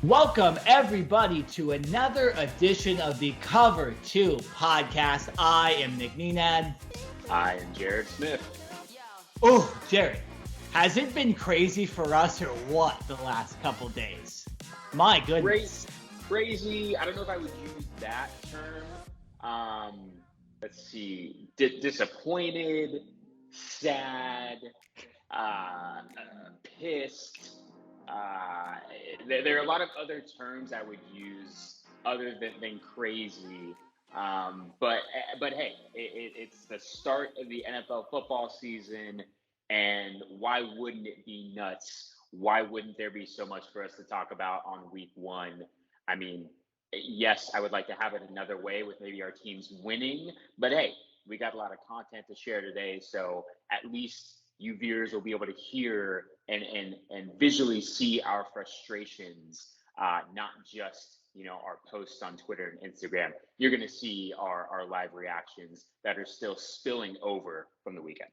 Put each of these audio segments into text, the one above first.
Welcome, everybody, to another edition of the Cover 2 podcast. I am Nenad. I am Jared Smith. Oh, Jared, has it been crazy for us or what the last couple days? My goodness. Crazy. I don't know if I would use that term. Let's see. Disappointed, sad, pissed. There are a lot of other terms I would use other than crazy. But hey, it's the start of the NFL football season, and why wouldn't it be nuts? Why wouldn't there be so much for us to talk about on week one? I mean, yes, I would like to have it another way with maybe our teams winning, but hey, we got a lot of content to share today, so at least you viewers will be able to hear and visually see our frustrations, not just our posts on Twitter and Instagram. You're going to see our live reactions that are still spilling over from the weekend.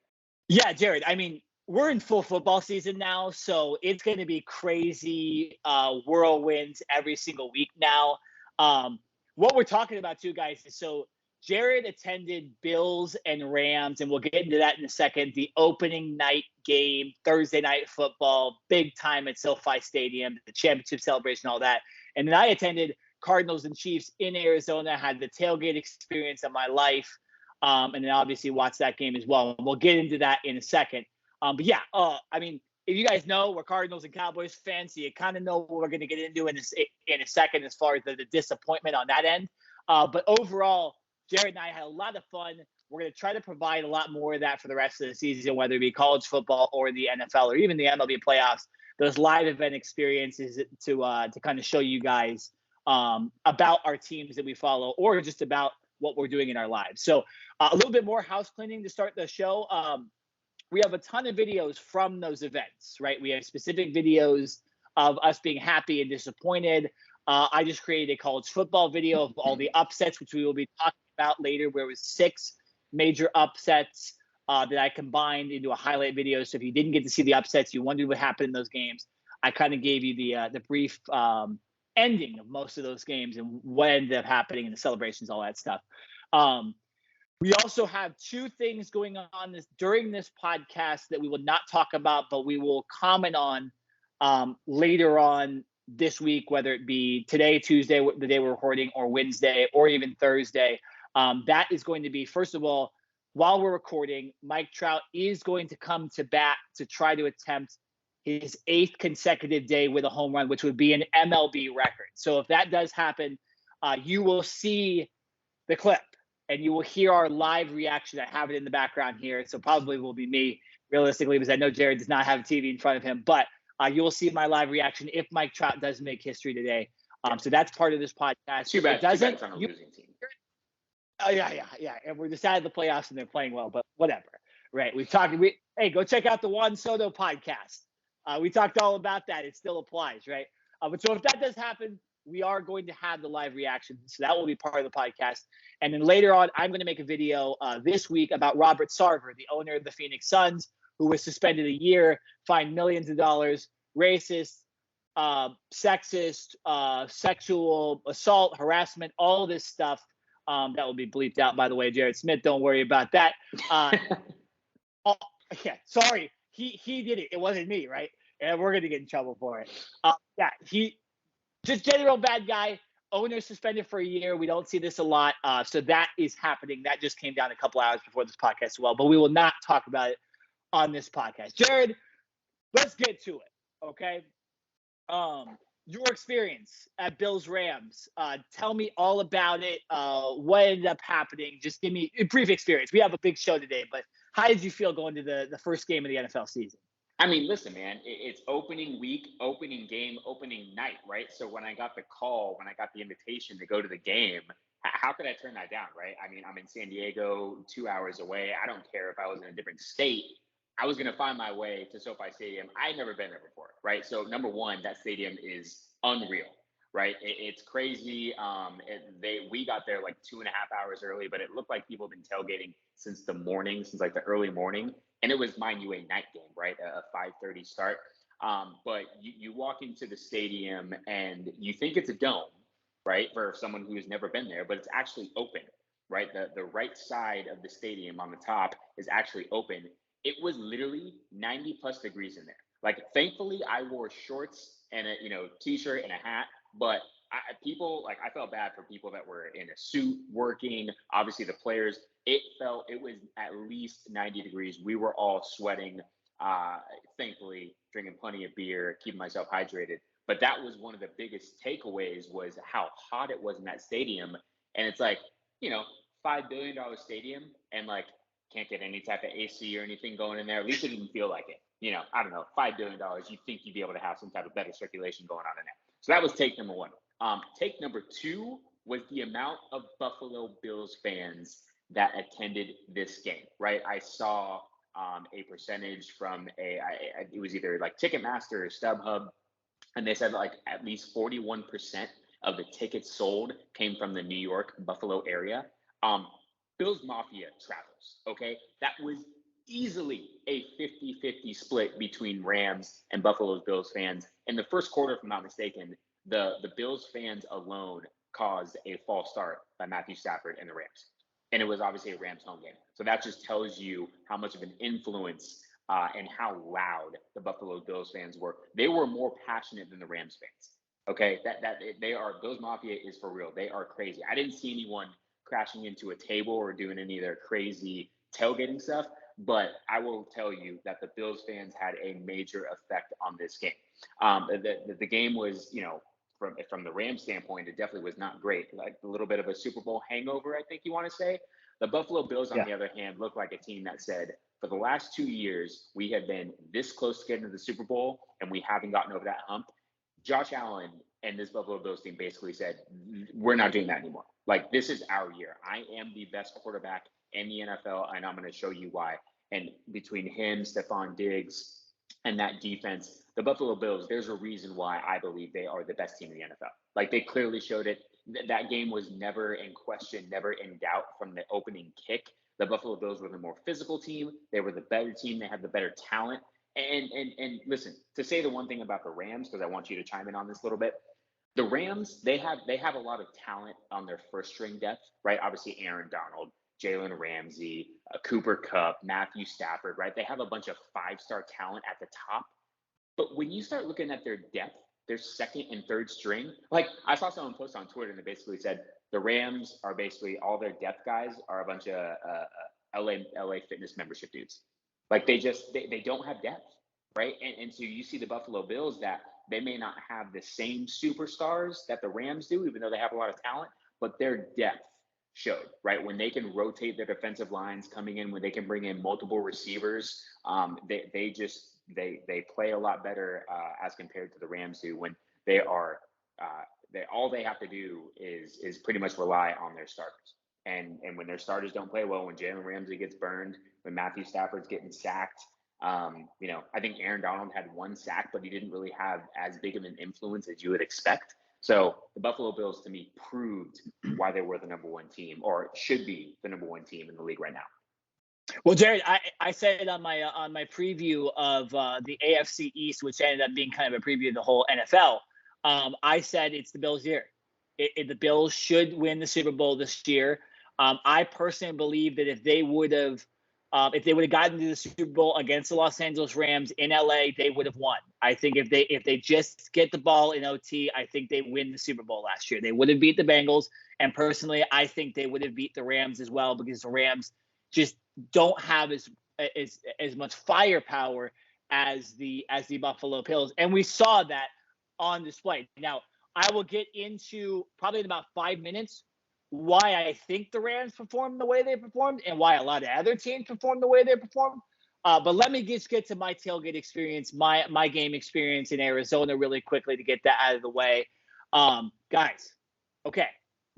Yeah, Jared, I mean, we're in full football season now, so it's going to be crazy whirlwinds every single week now. What we're talking about too, guys, is so Jared attended Bills and Rams, and we'll get into that in a second. The opening night game, Thursday night football, big time at SoFi Stadium, the championship celebration, all that. And then I attended Cardinals and Chiefs in Arizona, had the tailgate experience of my life, and then obviously watched that game as well. We'll get into that in a second. But yeah, I mean, if you guys know, we're Cardinals and Cowboys fans, so you kind of know what we're going to get into in a second as far as the disappointment on that end. But overall, Jared and I had a lot of fun. We're going to try to provide a lot more of that for the rest of the season, whether it be college football or the NFL or even the MLB playoffs, those live event experiences to kind of show you guys about our teams that we follow or just about what we're doing in our lives. So a little bit more house cleaning to start the show. We have a ton of videos from those events, right? We have specific videos of us being happy and disappointed. I just created a college football video of all the upsets, which we will be talking about later, where it was 6 major upsets that I combined into a highlight video. So if you didn't get to see the upsets, you wondered what happened in those games, I kind of gave you the brief ending of most of those games and what ended up happening and the celebrations, all that stuff. We also have 2 things going on during this podcast that we will not talk about, but we will comment on later on this week, whether it be today, Tuesday, the day we're recording, or Wednesday, or even Thursday. That is going to be, first of all, while we're recording, Mike Trout is going to come to bat to try to attempt his 8th consecutive day with a home run, which would be an MLB record. So if that does happen, you will see the clip and you will hear our live reaction. I have it in the background here. So probably will be me, realistically, because I know Jared does not have a TV in front of him, but you will see my live reaction if Mike Trout does make history today. So that's part of this podcast. Too bad. It doesn't. Too bad it's on a losing team. Oh yeah. And we're decided the playoffs and they're playing well, but whatever. Right? Hey, go check out the Juan Soto podcast. We talked all about that. It still applies, right? But so if that does happen, we are going to have the live reaction. So that will be part of the podcast. And then later on, I'm going to make a video this week about Robert Sarver, the owner of the Phoenix Suns, who was suspended a year, fined millions of dollars, racist, sexist, sexual assault, harassment, all this stuff. That will be bleeped out, by the way, Jared Smith. Don't worry about that. Yeah, sorry. He did it. It wasn't me, right? And we're going to get in trouble for it. Yeah, he just general bad guy. Owner suspended for a year. We don't see this a lot. So that is happening. That just came down a couple hours before this podcast as well. But we will not talk about it on this podcast. Jared, let's get to it, okay? Your experience at Bills Rams. Tell me all about it. What ended up happening? Just give me a brief experience. We have a big show today, but how did you feel going to the first game of the NFL season? I mean, listen, man, it's opening week, opening game, opening night, right? So when I got the call, when I got the invitation to go to the game, how could I turn that down, right? I mean, I'm in San Diego, 2 hours away. I don't care if I was in a different state. I was going to find my way to SoFi Stadium. I'd never been there before, right? So number one, that stadium is unreal, right? It's crazy. We got there like 2.5 hours early, but it looked like people have been tailgating since like the early morning. And it was, mind you, a night game, right? A 5:30 start. But you walk into the stadium and you think it's a dome, right? For someone who has never been there, but it's actually open, right? The right side of the stadium on the top is actually open. It was literally 90 plus degrees in there. Like, thankfully, I wore shorts and a t-shirt and a hat, but I felt bad for people that were in a suit working. Obviously, the players. It was at least 90 degrees. We were all sweating. Thankfully, drinking plenty of beer, keeping myself hydrated. But that was one of the biggest takeaways was how hot it was in that stadium. And it's like, $5 billion stadium, and like can't get any type of AC or anything going in there. At least it didn't feel like it. I don't know, $5 billion. You'd think you'd be able to have some type of better circulation going on in there. So that was take number one. Take number two was the amount of Buffalo Bills fans that attended this game. Right, I saw a percentage from it was either like Ticketmaster or StubHub, and they said like at least 41% of the tickets sold came from the New York Buffalo area. Bills Mafia travels, okay? That was easily a 50-50 split between Rams and Buffalo Bills fans. In the first quarter, if I'm not mistaken, the Bills fans alone caused a false start by Matthew Stafford and the Rams. And it was obviously a Rams home game. So that just tells you how much of an influence and how loud the Buffalo Bills fans were. They were more passionate than the Rams fans. Okay, Bills Mafia is for real. They are crazy. I didn't see anyone crashing into a table or doing any of their crazy tailgating stuff, but I will tell you that the Bills fans had a major effect on this game. The game was, from the Rams standpoint, it definitely was not great. Like a little bit of a Super Bowl hangover, I think you want to say. The Buffalo Bills, on the other hand, looked like a team that said, for the last 2 years, we have been this close to getting to the Super Bowl, and we haven't gotten over that hump. Josh Allen and this Buffalo Bills team basically said, we're not doing that anymore. Like, this is our year. I am the best quarterback in the NFL, and I'm going to show you why. And between him, Stephon Diggs, and that defense, the Buffalo Bills, there's a reason why I believe they are the best team in the NFL. Like, they clearly showed it. That game was never in question, never in doubt from the opening kick. The Buffalo Bills were the more physical team. They were the better team. They had the better talent. And listen, to say the one thing about the Rams, because I want you to chime in on this a little bit. The Rams, they have a lot of talent on their first string depth, right? Obviously, Aaron Donald, Jalen Ramsey, Cooper Kupp, Matthew Stafford, right? They have a bunch of five-star talent at the top. But when you start looking at their depth, their second and third string, like I saw someone post on Twitter and they basically said the Rams are basically all their depth guys are a bunch of LA Fitness membership dudes. Like they don't have depth, right? And so you see the Buffalo Bills that they may not have the same superstars that the Rams do, even though they have a lot of talent, but their depth showed, right? When they can rotate their defensive lines coming in, when they can bring in multiple receivers, they play a lot better as compared to the Rams do when they are all they have to do is pretty much rely on their starters. And when their starters don't play well, when Jalen Ramsey gets burned, when Matthew Stafford's getting sacked, I think Aaron Donald had one sack, but he didn't really have as big of an influence as you would expect. So the Buffalo Bills, to me, proved why they were the number one team, or should be the number one team in the league right now. Well, Jared, I said it on my preview of the AFC East, which ended up being kind of a preview of the whole NFL. I said it's the Bills' year. The Bills should win the Super Bowl this year. I personally believe that if they would have gotten to the Super Bowl against the Los Angeles Rams in LA, they would have won. I think if they just get the ball in OT, I think they win the Super Bowl last year. They would have beat the Bengals, and personally, I think they would have beat the Rams as well, because the Rams just don't have as much firepower as the Buffalo Bills, and we saw that on display. Now, I will get into probably in about 5 minutes why I think the Rams performed the way they performed and why a lot of other teams performed the way they performed. But let me just get to my tailgate experience, my game experience in Arizona really quickly to get that out of the way. Guys, okay.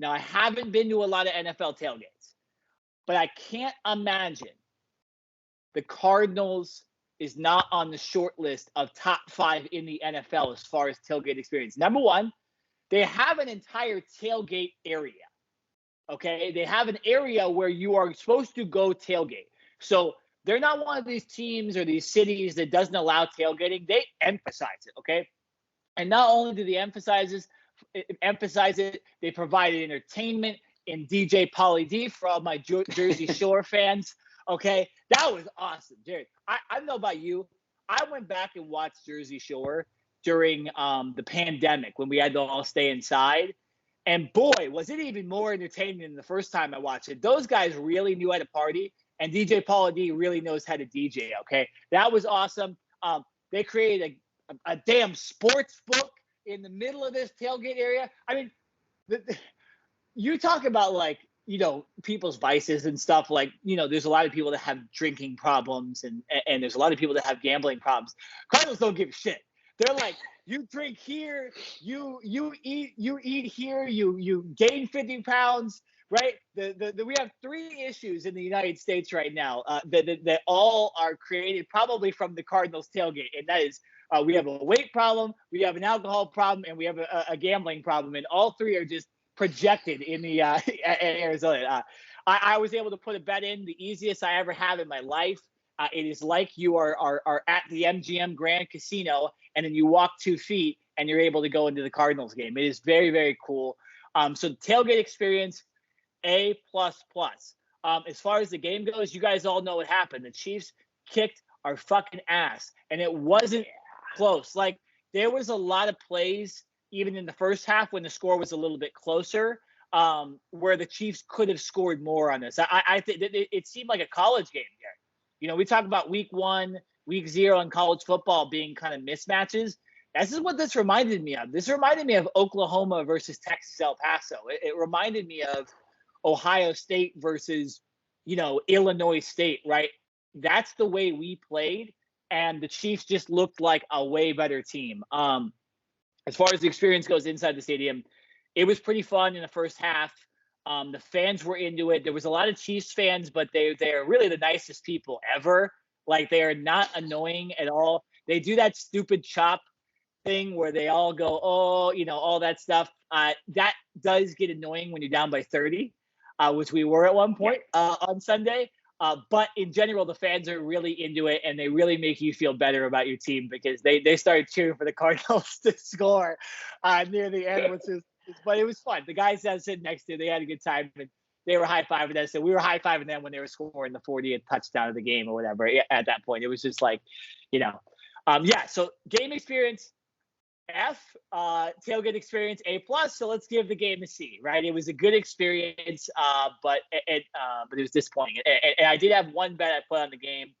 Now, I haven't been to a lot of NFL tailgates, but I can't imagine the Cardinals is not on the short list of top 5 in the NFL as far as tailgate experience. Number one, they have an entire tailgate area. Okay, they have an area where you are supposed to go tailgate. So they're not one of these teams or these cities that doesn't allow tailgating. They emphasize it, okay? And not only do they emphasize it, they provided entertainment in DJ Pauly D for all my Jersey Shore fans. Okay, that was awesome, Jared. I don't know about you. I went back and watched Jersey Shore during the pandemic when we had to all stay inside. And boy, was it even more entertaining than the first time I watched it. Those guys really knew how to party, and DJ Pauly D really knows how to DJ, okay? That was awesome. They created a damn sports book in the middle of this tailgate area. I mean, you talk about, like, you know, people's vices and stuff. Like, you know, there's a lot of people that have drinking problems and there's a lot of people that have gambling problems. Cardinals don't give a shit. They're like, you drink here, you eat here, you gain 50 pounds, right? We have 3 issues in the United States right now that all are created probably from the Cardinals tailgate, and that is we have a weight problem, we have an alcohol problem, and we have a gambling problem, and all 3 are just projected in the Arizona. I was able to put a bet in, the easiest I ever have in my life. It is like you are at the MGM Grand Casino, and then you walk 2 feet and you're able to go into the Cardinals game. It is very, very cool. So the tailgate experience, A++. As far as the game goes, you guys all know what happened. The Chiefs kicked our fucking ass, and it wasn't close. Like, there was a lot of plays, even in the first half when the score was a little bit closer, where the Chiefs could have scored more on this. I think it seemed like a college game here. You know, we talk about week 1, week 0 in college football being kind of mismatches. This is what this reminded me of. This reminded me of Oklahoma versus Texas El Paso. It reminded me of Ohio State versus, you know, Illinois State, right? That's the way we played, and the Chiefs just looked like a way better team. As far as the experience goes inside the stadium, it was pretty fun in the first half. The fans were into it. There was a lot of Chiefs fans, but they're really the nicest people ever. Like, they are not annoying at all. They do that stupid chop thing where they all go, oh, you know, all that stuff. That does get annoying when you're down by 30, which we were at one point on Sunday. But in general, the fans are really into it, and they really make you feel better about your team because they started cheering for the Cardinals to score near the end, but it was fun. The guys that I was sitting next to, they had a good time, and they were high-fiving us, and we were high-fiving them when they were scoring the 40th touchdown of the game or whatever. At that point, it was just like, you know, so game experience, F, tailgate experience, A+. So let's give the game a C, right? It was a good experience, but it was disappointing. And I did have one bet I put on the game.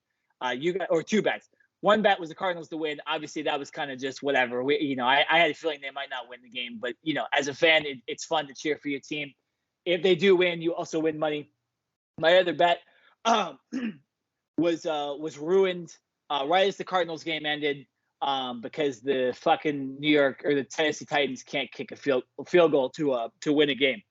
Or 2 bets. One bet was the Cardinals to win. Obviously, that was kind of just whatever. I had a feeling they might not win the game, but, you know, as a fan, it's fun to cheer for your team. If they do win, you also win money. My other bet was ruined right as the Cardinals game ended because the fucking New York or the Tennessee Titans can't kick a field goal to win a game,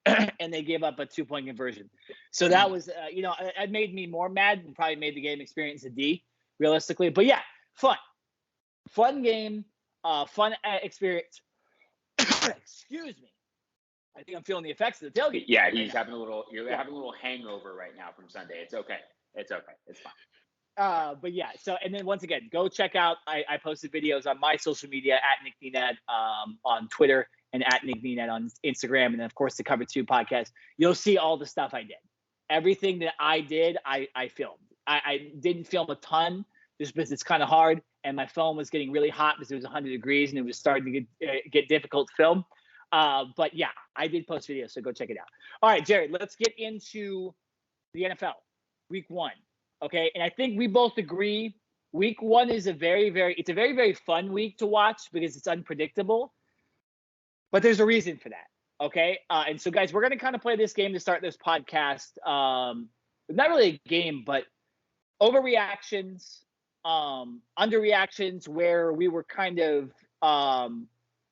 and they gave up a 2-point conversion. So that was it made me more mad and probably made the game experience a D. Realistically, but yeah, fun game, fun experience. Excuse me. I think I'm feeling the effects of the tailgate. Yeah, he's having a little. You're having a little hangover right now from Sunday. It's okay. It's fine. But yeah. So, and then once again, go check out. I posted videos on my social media at Nick Nenad on Twitter and at Nick Nenad on Instagram, and then of course the Cover 2 podcast. You'll see all the stuff I did. Everything that I did, I filmed. I didn't film a ton just because it's kind of hard, and my phone was getting really hot because it was 100 degrees and it was starting to get difficult to film. But yeah, I did post videos, so go check it out. All right, Jared, let's get into the NFL, week 1. Okay, and I think we both agree week 1 is a very, very fun week to watch because it's unpredictable. But there's a reason for that. Okay, and so guys, we're gonna kind of play this game to start this podcast. Not really a game, but overreactions, underreactions, where we were kind of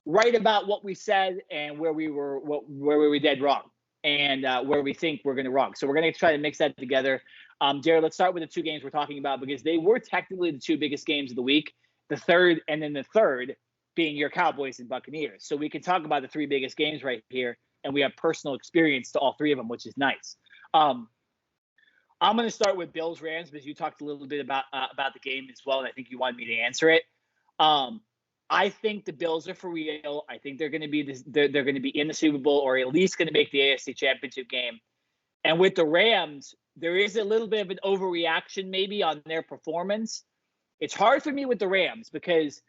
right about what we said and where we were dead wrong, and where we think we're going to wrong. So we're going to try to mix that together. Jared, let's start with the 2 games we're talking about because they were technically the 2 biggest games of the week. The third being your Cowboys and Buccaneers. So we can talk about the 3 biggest games right here, and we have personal experience to all 3 of them, which is nice. I'm going to start with Bills Rams because you talked a little bit about the game as well, and I think you wanted me to answer it. I think the Bills are for real. I think they're going to be they're going to be in the Super Bowl, or at least going to make the AFC Championship game. And with the Rams, there is a little bit of an overreaction maybe on their performance. It's hard for me with the Rams because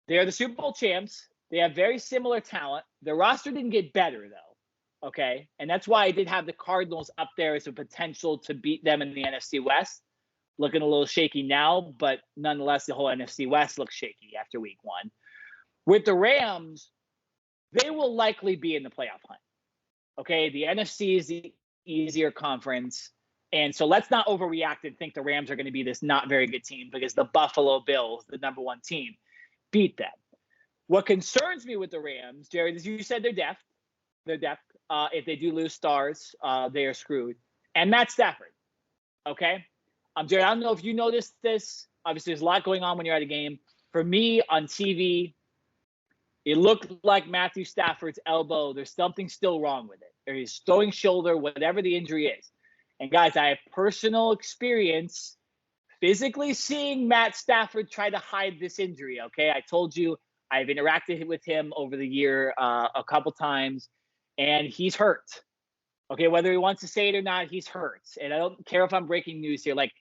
they're the Super Bowl champs. They have very similar talent. Their roster didn't get better, though. Okay. And that's why I did have the Cardinals up there as a potential to beat them in the NFC West. Looking a little shaky now, but nonetheless, the whole NFC West looks shaky after week 1. With the Rams, they will likely be in the playoff hunt. Okay. The NFC is the easier conference. And so let's not overreact and think the Rams are going to be this not very good team because the Buffalo Bills, the number 1 team, beat them. What concerns me with the Rams, Jared, is you said they're depth. They're depth. If they do lose stars, they are screwed. And Matt Stafford. Okay. Jared, I don't know if you noticed this. Obviously, there's a lot going on when you're at a game. For me, on TV, it looked like Matthew Stafford's elbow. There's something still wrong with it. Or his throwing shoulder, whatever the injury is. And guys, I have personal experience physically seeing Matt Stafford try to hide this injury. Okay, I told you I've interacted with him over the year a couple times, and he's hurt. Okay, whether he wants to say it or not, he's hurt. And I don't care if I'm breaking news here. Like,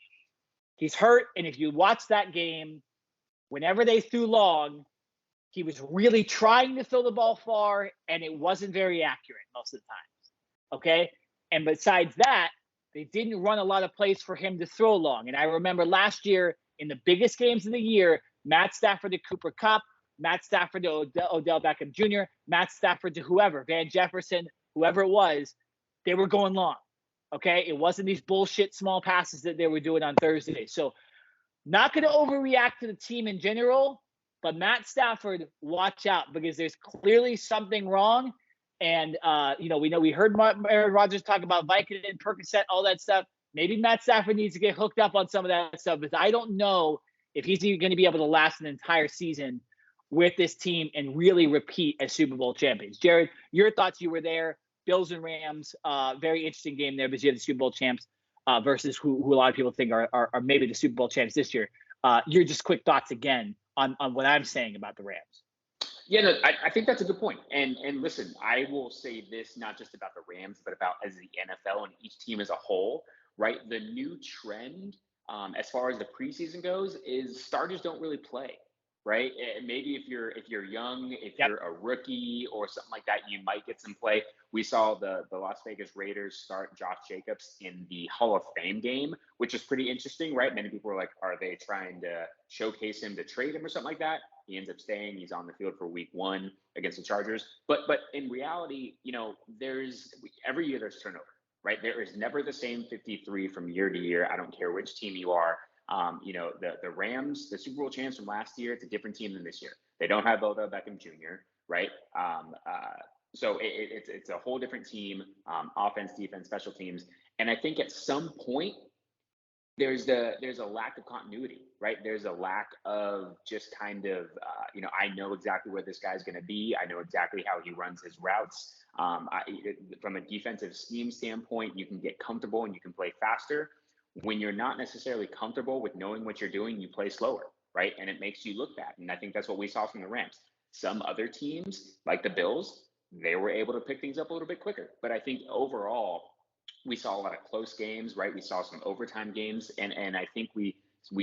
he's hurt, and if you watch that game, whenever they threw long, he was really trying to throw the ball far, and it wasn't very accurate most of the time. Okay, and besides that, they didn't run a lot of plays for him to throw long. And I remember last year in the biggest games of the year, Matt Stafford to Cooper Kupp, Matt Stafford to Odell Beckham Jr., Matt Stafford to whoever, Van Jefferson, whoever it was, they were going long. Okay, it wasn't these bullshit small passes that they were doing on Thursday. So not going to overreact to the team in general, but Matt Stafford, watch out because there's clearly something wrong. And, we heard Aaron Rodgers talk about Vicodin, Percocet, all that stuff. Maybe Matt Stafford needs to get hooked up on some of that stuff because I don't know if he's even going to be able to last an entire season with this team and really repeat as Super Bowl champions. Jared, your thoughts, you were there. Bills and Rams, very interesting game there because you have the Super Bowl champs versus who a lot of people think are maybe the Super Bowl champs this year. Your just quick thoughts again on what I'm saying about the Rams. Yeah, no, I think that's a good point. And listen, I will say this not just about the Rams, but about as the NFL and each team as a whole, right? The new trend as far as the preseason goes is starters don't really play, right? Maybe if you're young, if you're a rookie or something like that, you might get some play. We saw the Las Vegas Raiders start Josh Jacobs in the Hall of Fame game, which is pretty interesting, right? Many people were like, are they trying to showcase him to trade him or something like that? He ends up staying. He's on the field for week 1 against the Chargers. But in reality, every year there's turnover, right? There is never the same 53 from year to year. I don't care which team you are. The Rams, the Super Bowl champs from last year, it's a different team than this year. They don't have Odell Beckham Jr., right? So it's a whole different team, offense, defense, special teams. And I think at some point, there's a lack of continuity, right? There's a lack of just kind of, I know exactly where this guy's going to be. I know exactly how he runs his routes. From a defensive scheme standpoint, you can get comfortable and you can play faster. When you're not necessarily comfortable with knowing what you're doing, you play slower, right? And it makes you look bad. And I think that's what we saw from the Rams. Some other teams, like the Bills, they were able to pick things up a little bit quicker. But I think overall, we saw a lot of close games, right? We saw some overtime games. And I think we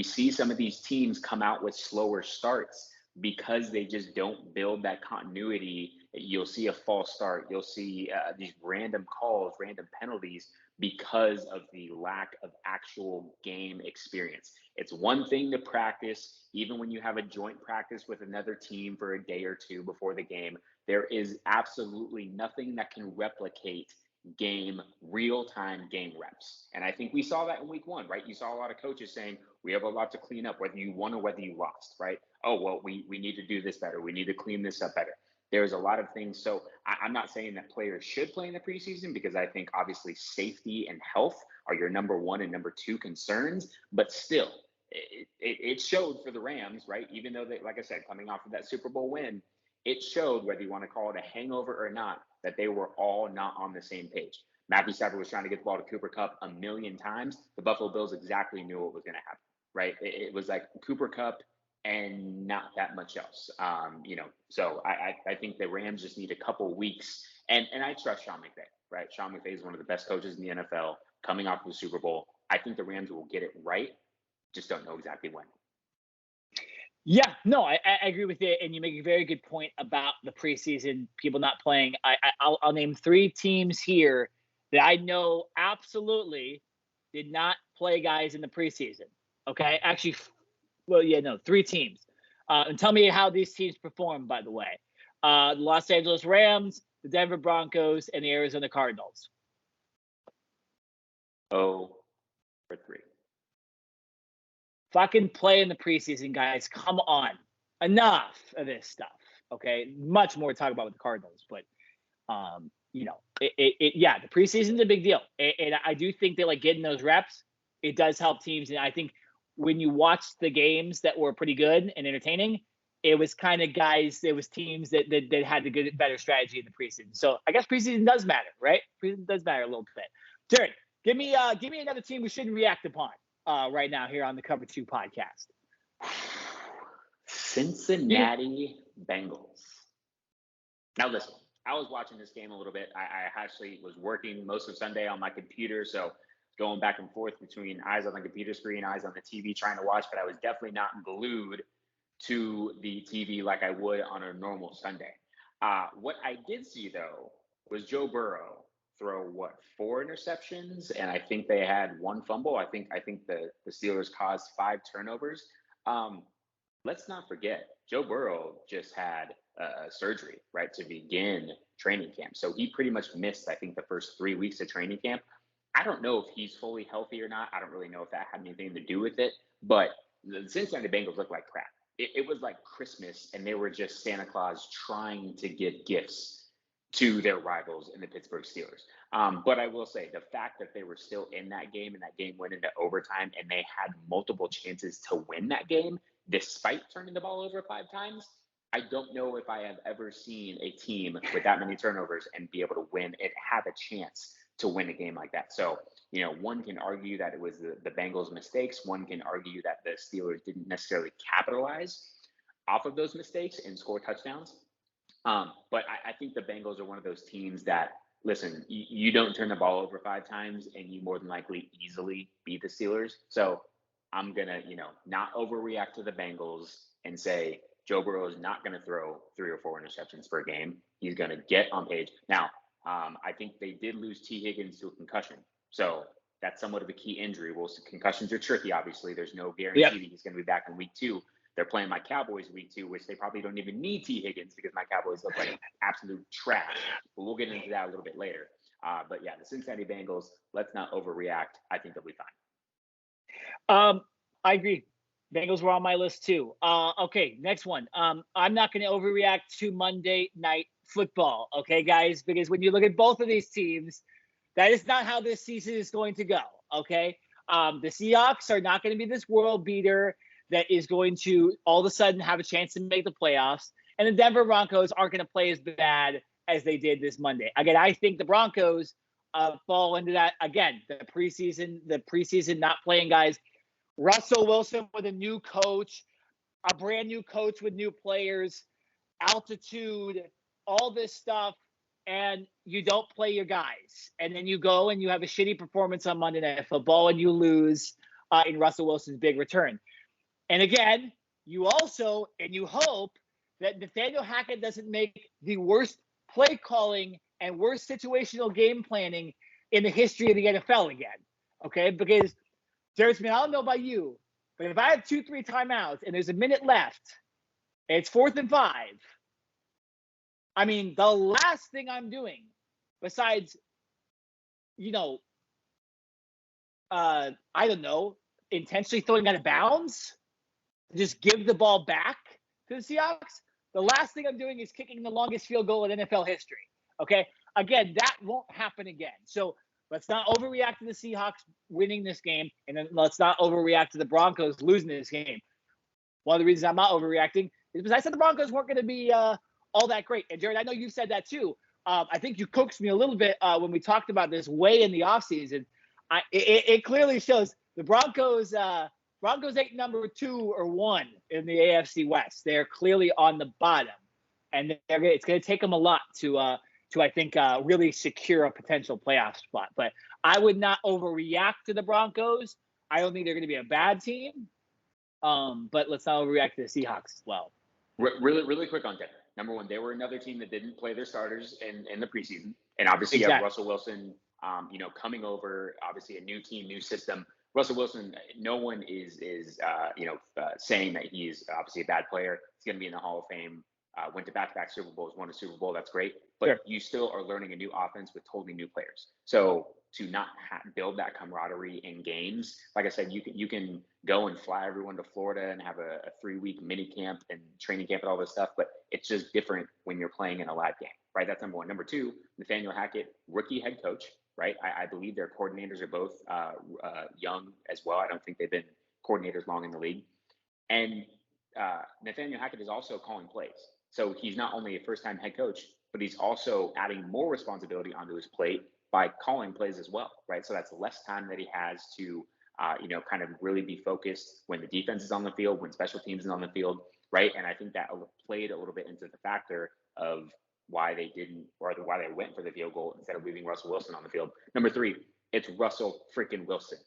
see some of these teams come out with slower starts because they just don't build that continuity. You'll see a false start. You'll see these random calls, random penalties because of the lack of actual game experience. It's one thing to practice, even when you have a joint practice with another team for a day or two before the game. There is absolutely nothing that can replicate real-time game reps. And I think we saw that in week 1, right? You saw a lot of coaches saying, we have a lot to clean up, whether you won or whether you lost, right? Oh, well, we need to do this better. We need to clean this up better. There's a lot of things. So I'm not saying that players should play in the preseason because I think obviously safety and health are your number 1 and number 2 concerns, but still it showed for the Rams, right? Even though they, like I said, coming off of that Super Bowl win, it showed, whether you want to call it a hangover or not, that they were all not on the same page. Matthew Stafford was trying to get the ball to Cooper Kupp a million times. The Buffalo Bills exactly knew what was going to happen, right? It was like Cooper Kupp and not that much else. So I think the Rams just need a couple weeks. And I trust Sean McVay, right? Sean McVay is one of the best coaches in the NFL coming off of the Super Bowl. I think the Rams will get it right. Just don't know exactly when. Yeah, no, I agree with you, and you make a very good point about the preseason, people not playing. I'll name 3 teams here that I know absolutely did not play guys in the preseason. Okay, actually, 3 teams. And tell me how these teams performed, by the way. The Los Angeles Rams, the Denver Broncos, and the Arizona Cardinals. 0 for 3. Fucking play in the preseason, guys. Come on. Enough of this stuff. Okay. Much more to talk about with the Cardinals, but the preseason's a big deal. And I do think that like getting those reps, it does help teams. And I think when you watch the games that were pretty good and entertaining, it was kind of guys, it was teams that had the better strategy in the preseason. So I guess preseason does matter, right? Preseason does matter a little bit. Jared, give me another team we shouldn't react upon. Right now here on the Cover 2 podcast. Cincinnati Bengals. Now listen, I was watching this game a little bit. I actually was working most of Sunday on my computer, so going back and forth between eyes on the computer screen, eyes on the TV trying to watch, but I was definitely not glued to the TV like I would on a normal Sunday. What I did see, though, was Joe Burrow throw 4 interceptions, and I think they had 1 fumble. I think the Steelers caused 5 turnovers. Let's not forget, Joe Burrow just had surgery, right, to begin training camp. So he pretty much missed, I think, the first 3 weeks of training camp. I don't know if he's fully healthy or not. I don't really know if that had anything to do with it, but the Cincinnati Bengals looked like crap. It was like Christmas, and they were just Santa Claus trying to give gifts to their rivals in the Pittsburgh Steelers. But I will say the fact that they were still in that game and that game went into overtime and they had multiple chances to win that game, despite turning the ball over 5 times, I don't know if I have ever seen a team with that many turnovers and be able to win and have a chance to win a game like that. So, one can argue that it was the Bengals' mistakes. One can argue that the Steelers didn't necessarily capitalize off of those mistakes and score touchdowns. But I think the Bengals are one of those teams that, listen, you don't turn the ball over 5 times and you more than likely easily beat the Steelers. So I'm going to, not overreact to the Bengals and say Joe Burrow is not going to throw 3 or 4 interceptions per game. He's going to get on page. Now, I think they did lose T. Higgins to a concussion. So that's somewhat of a key injury. Well, concussions are tricky, obviously. There's no guarantee that he's going to be back in week 2. They're playing my Cowboys week 2, which they probably don't even need T. Higgins because my Cowboys look like absolute trash. But we'll get into that a little bit later. But yeah, the Cincinnati Bengals, let's not overreact. I think they'll be fine. I agree. Bengals were on my list too. Okay, next one. I'm not going to overreact to Monday Night Football, okay, guys? Because when you look at both of these teams, that is not how this season is going to go, okay? The Seahawks are not going to be this world beater that is going to all of a sudden have a chance to make the playoffs. And the Denver Broncos aren't going to play as bad as they did this Monday. Again, I think the Broncos fall into that. Again, the preseason not playing guys. Russell Wilson with a new coach, a brand new coach with new players, altitude, all this stuff, and you don't play your guys. And then you go and you have a shitty performance on Monday Night Football and you lose in Russell Wilson's big return. And again, you also, and you hope that Nathaniel Hackett doesn't make the worst play calling and worst situational game planning in the history of the NFL again. Okay? Because, Jared Smith, I don't know about you, but if I have 2-3 timeouts and there's a minute left, and it's 4th and 5, I mean, the last thing I'm doing besides, I don't know, intentionally throwing out of bounds, just give the ball back to the Seahawks, the last thing I'm doing is kicking the longest field goal in NFL history. Okay? Again, that won't happen again. So let's not overreact to the Seahawks winning this game, and then let's not overreact to the Broncos losing this game. One of the reasons I'm not overreacting is because I said the Broncos weren't going to be all that great. And Jared, I know you've said that too. I think you coaxed me a little bit when we talked about this way in the offseason. It clearly shows the Broncos. Broncos ain't number 2 or 1 in the AFC West. They're clearly on the bottom, and it's going to take them a lot to I think really secure a potential playoff spot. But I would not overreact to the Broncos. I don't think they're going to be a bad team. But let's not overreact to the Seahawks as well. Really quick on Denver. Number one, they were another team that didn't play their starters in the preseason, and obviously you have Russell Wilson, coming over. Obviously, a new team, new system. Russell Wilson, no one is saying that he's obviously a bad player. He's going to be in the Hall of Fame. Went to back-to-back Super Bowls, won a Super Bowl. That's great, but you still are learning a new offense with totally new players. So to not build that camaraderie in games, like I said, you can go and fly everyone to Florida and have a 3-week mini camp and training camp and all this stuff, but it's just different when you're playing in a live game, right? That's number one. Number two, Nathaniel Hackett, rookie head coach, right? I believe their coordinators are both young as well. I don't think they've been coordinators long in the league. And Nathaniel Hackett is also calling plays. So he's not only a first-time head coach, but he's also adding more responsibility onto his plate by calling plays as well, right? So that's less time that he has to, kind of really be focused when the defense is on the field, when special teams is on the field, right? And I think that played a little bit into the factor of why they didn't, or why they went for the field goal instead of leaving Russell Wilson on the field. Number three, it's Russell freaking Wilson.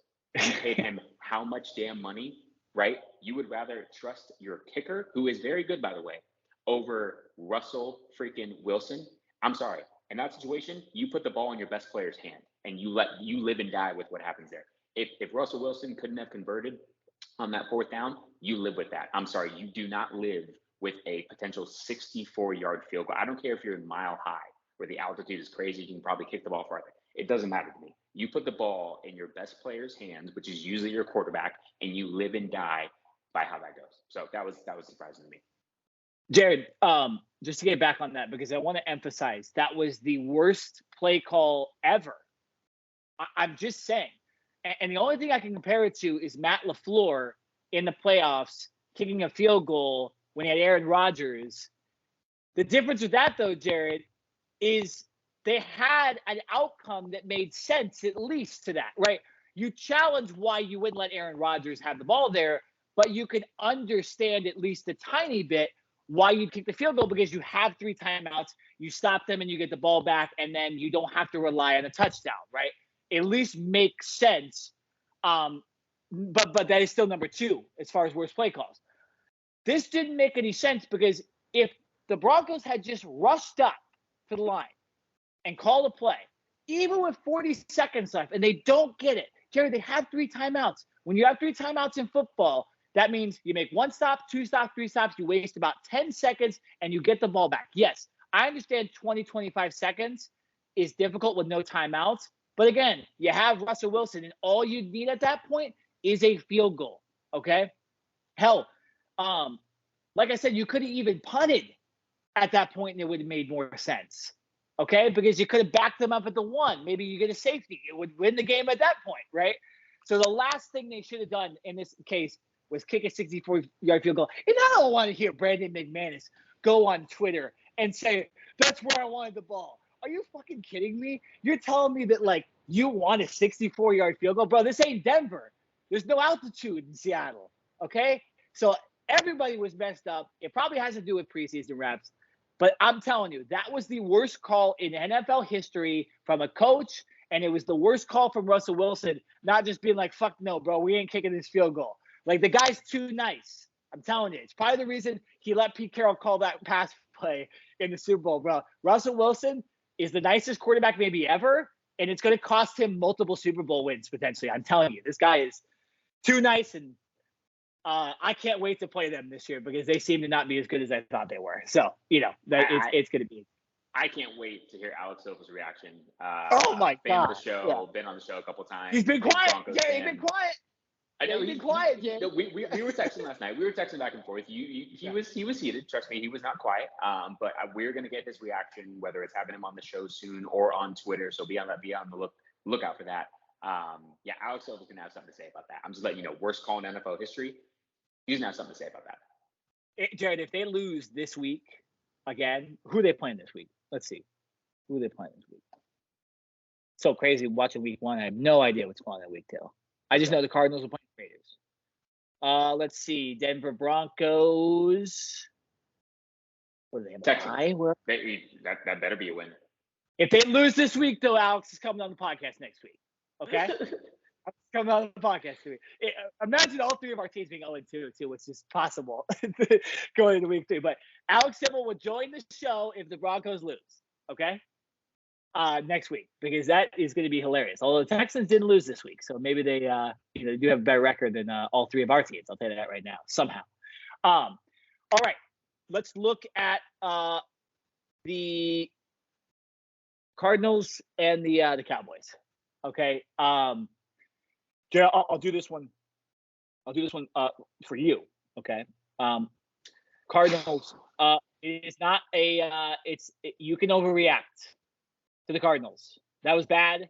You paid him how much damn money, right? You would rather trust your kicker, who is very good, by the way, over Russell freaking Wilson. I'm sorry. In that situation, you put the ball in your best player's hand and you live and die with what happens there. If Russell Wilson couldn't have converted on that 4th down, you live with that. I'm sorry. You do not live with a potential 64-yard field goal. I don't care if you're in Mile High where the altitude is crazy. You can probably kick the ball farther. It doesn't matter to me. You put the ball in your best player's hands, which is usually your quarterback, and you live and die by how that goes. So that was surprising to me. Jared, just to get back on that, because I want to emphasize that was the worst play call ever. I'm just saying. And the only thing I can compare it to is Matt LaFleur in the playoffs kicking a field goal when he had Aaron Rodgers. The difference with that, though, Jared, is they had an outcome that made sense, at least to that, right? You challenge why you wouldn't let Aaron Rodgers have the ball there, but you can understand at least a tiny bit why you'd kick the field goal, because you have 3 timeouts, you stop them and you get the ball back, and then you don't have to rely on a touchdown, right? At least makes sense. But that is still number 2 as far as worst play calls. This didn't make any sense, because if the Broncos had just rushed up to the line and called a play, even with 40 seconds left, and they don't get it, Jerry, they have 3 timeouts. When you have 3 timeouts in football, that means you make 1 stop, 2 stops, 3 stops, you waste about 10 seconds, and you get the ball back. Yes, I understand 20, 25 seconds is difficult with no timeouts. But again, you have Russell Wilson, and all you need at that point is a field goal, okay? Hell, like I said, you could have even punted at that point, and it would have made more sense, okay? Because you could have backed them up at the 1. Maybe you get a safety. It would win the game at that point, right? So the last thing they should have done in this case was kick a 64-yard field goal. And I don't want to hear Brandon McManus go on Twitter and say, that's where I wanted the ball. Are you fucking kidding me? You're telling me that, like, you want a 64-yard field goal? Bro, this ain't Denver. There's no altitude in Seattle, okay? So everybody was messed up. It probably has to do with preseason reps. But I'm telling you, that was the worst call in NFL history from a coach, and it was the worst call from Russell Wilson, not just being like, fuck no, bro, we ain't kicking this field goal. Like, the guy's too nice. I'm telling you. It's probably the reason he let Pete Carroll call that pass play in the Super Bowl, bro. Russell Wilson is the nicest quarterback maybe ever, and it's going to cost him multiple Super Bowl wins potentially. I'm telling you, this guy is too nice, and I can't wait to play them this year because they seem to not be as good as I thought they were. So, it's going to be. I can't wait to hear Alex Silva's reaction. Oh, my God. Been on the show a couple times. He's been quiet. Yeah, he's been quiet. I know he's been quiet, Jay. No, we were texting last night. We were texting back and forth. He was heated. Trust me, he was not quiet. But we're gonna get his reaction, whether it's having him on the show soon or on Twitter. So be on the lookout for that. Alex Silva's gonna have something to say about that. I'm just letting you know, worst call in NFL history. He's gonna have something to say about that. Jared, if they lose this week again, who are they playing this week? Let's see. Who are they playing this week? So crazy watching week 1. I have no idea what's going on in week 2. I just know the Cardinals are playing the Raiders. Let's see. Denver Broncos. What do they have? Texans. That better be a win. If they lose this week, though, Alex is coming on the podcast next week. Okay? Coming on the podcast next week. Imagine all 3 of our teams being 0-2, too, which is possible going into week 3. But Alex Simmel will join the show if the Broncos lose. Okay? Next week, because that is going to be hilarious. Although the Texans didn't lose this week, so maybe they they do have a better record than all 3 of our teams. I'll tell you that right now, somehow. All right, let's look at the Cardinals and the Cowboys. Okay, Jared, I'll do this one. I'll do this one for you. Okay, Cardinals. It is not a. You can overreact to the Cardinals. That was bad.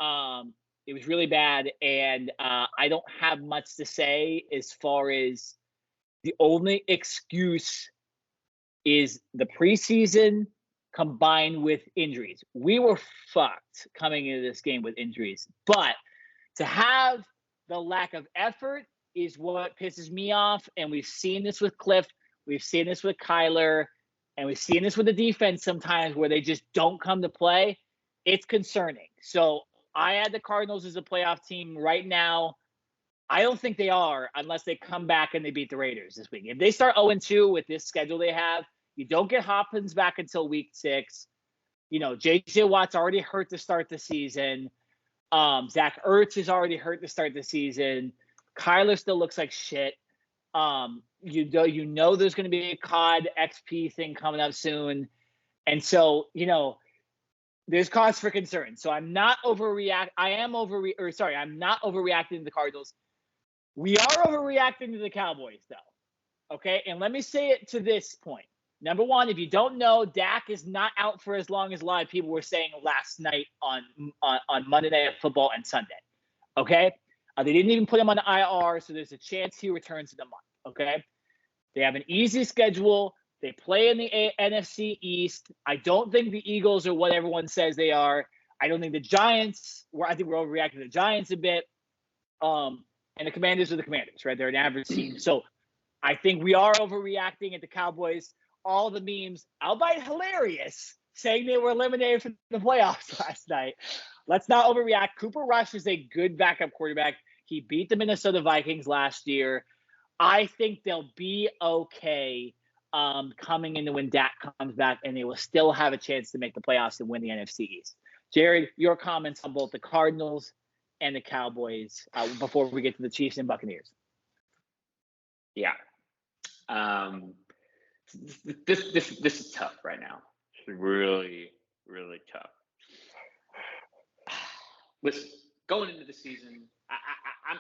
It was really bad, and I don't have much to say as far as the only excuse is the preseason combined with injuries. We were fucked coming into this game with injuries, but to have the lack of effort is what pisses me off, and we've seen this with Cliff, we've seen this with Kyler, and we've seen this with the defense sometimes where they just don't come to play. It's concerning. So I had the Cardinals as a playoff team right now. I don't think they are unless they come back and they beat the Raiders this week. If they start 0-2 with this schedule they have, you don't get Hopkins back until week 6. J.J. Watt's already hurt to start the season. Zach Ertz is already hurt to start the season. Kyler still looks like shit. You know there's going to be a COD XP thing coming up soon. And so, there's cause for concern. So I'm not overreacting to the Cardinals. We are overreacting to the Cowboys, though. Okay? And let me say it to this point. Number one, if you don't know, Dak is not out for as long as a lot of people were saying last night on Monday Night Football and Sunday. Okay? They didn't even put him on the IR, so there's a chance he returns in the month. Okay? They have an easy schedule. They play in the NFC East. I don't think the Eagles are what everyone says they are. I don't think the Giants, I think we're overreacting to the Giants a bit. And the Commanders are the Commanders, right? They're an average team. So I think we are overreacting at the Cowboys. All the memes, albeit hilarious, saying they were eliminated from the playoffs last night. Let's not overreact. Cooper Rush is a good backup quarterback. He beat the Minnesota Vikings last year. I think they'll be okay coming into when Dak comes back, and they will still have a chance to make the playoffs and win the NFC East. Jared, your comments on both the Cardinals and the Cowboys before we get to the Chiefs and Buccaneers. Yeah. This is tough right now. It's really, really tough. Listen, going into the season,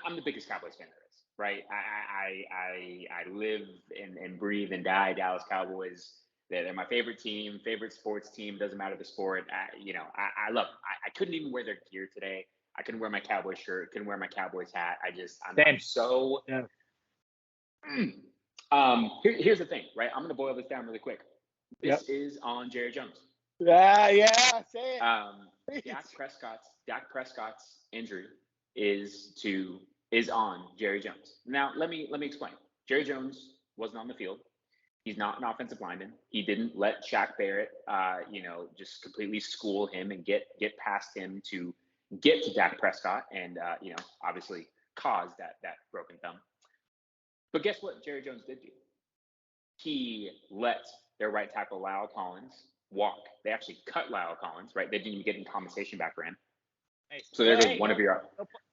I'm the biggest Cowboys fan there is, right? I live and breathe and die Dallas Cowboys. They're my favorite team, favorite sports team. Doesn't matter the sport. I love them. I couldn't even wear their gear today. I couldn't wear my Cowboys shirt. Couldn't wear my Cowboys hat. I'm so. Yeah. Here's the thing, right? I'm going to boil this down really quick. This is on Jerry Jones. Yeah, say it. Dak Prescott's injury is on Jerry Jones. Now, let me explain. Jerry Jones wasn't on the field. He's not an offensive lineman. He didn't let Shaq Barrett, just completely school him and get past him to get to Dak Prescott and, obviously cause that broken thumb. But guess what Jerry Jones did do? He let their right tackle, La'el Collins, walk. They actually cut La'el Collins, right? They didn't even get any compensation back for him. So there goes one of your.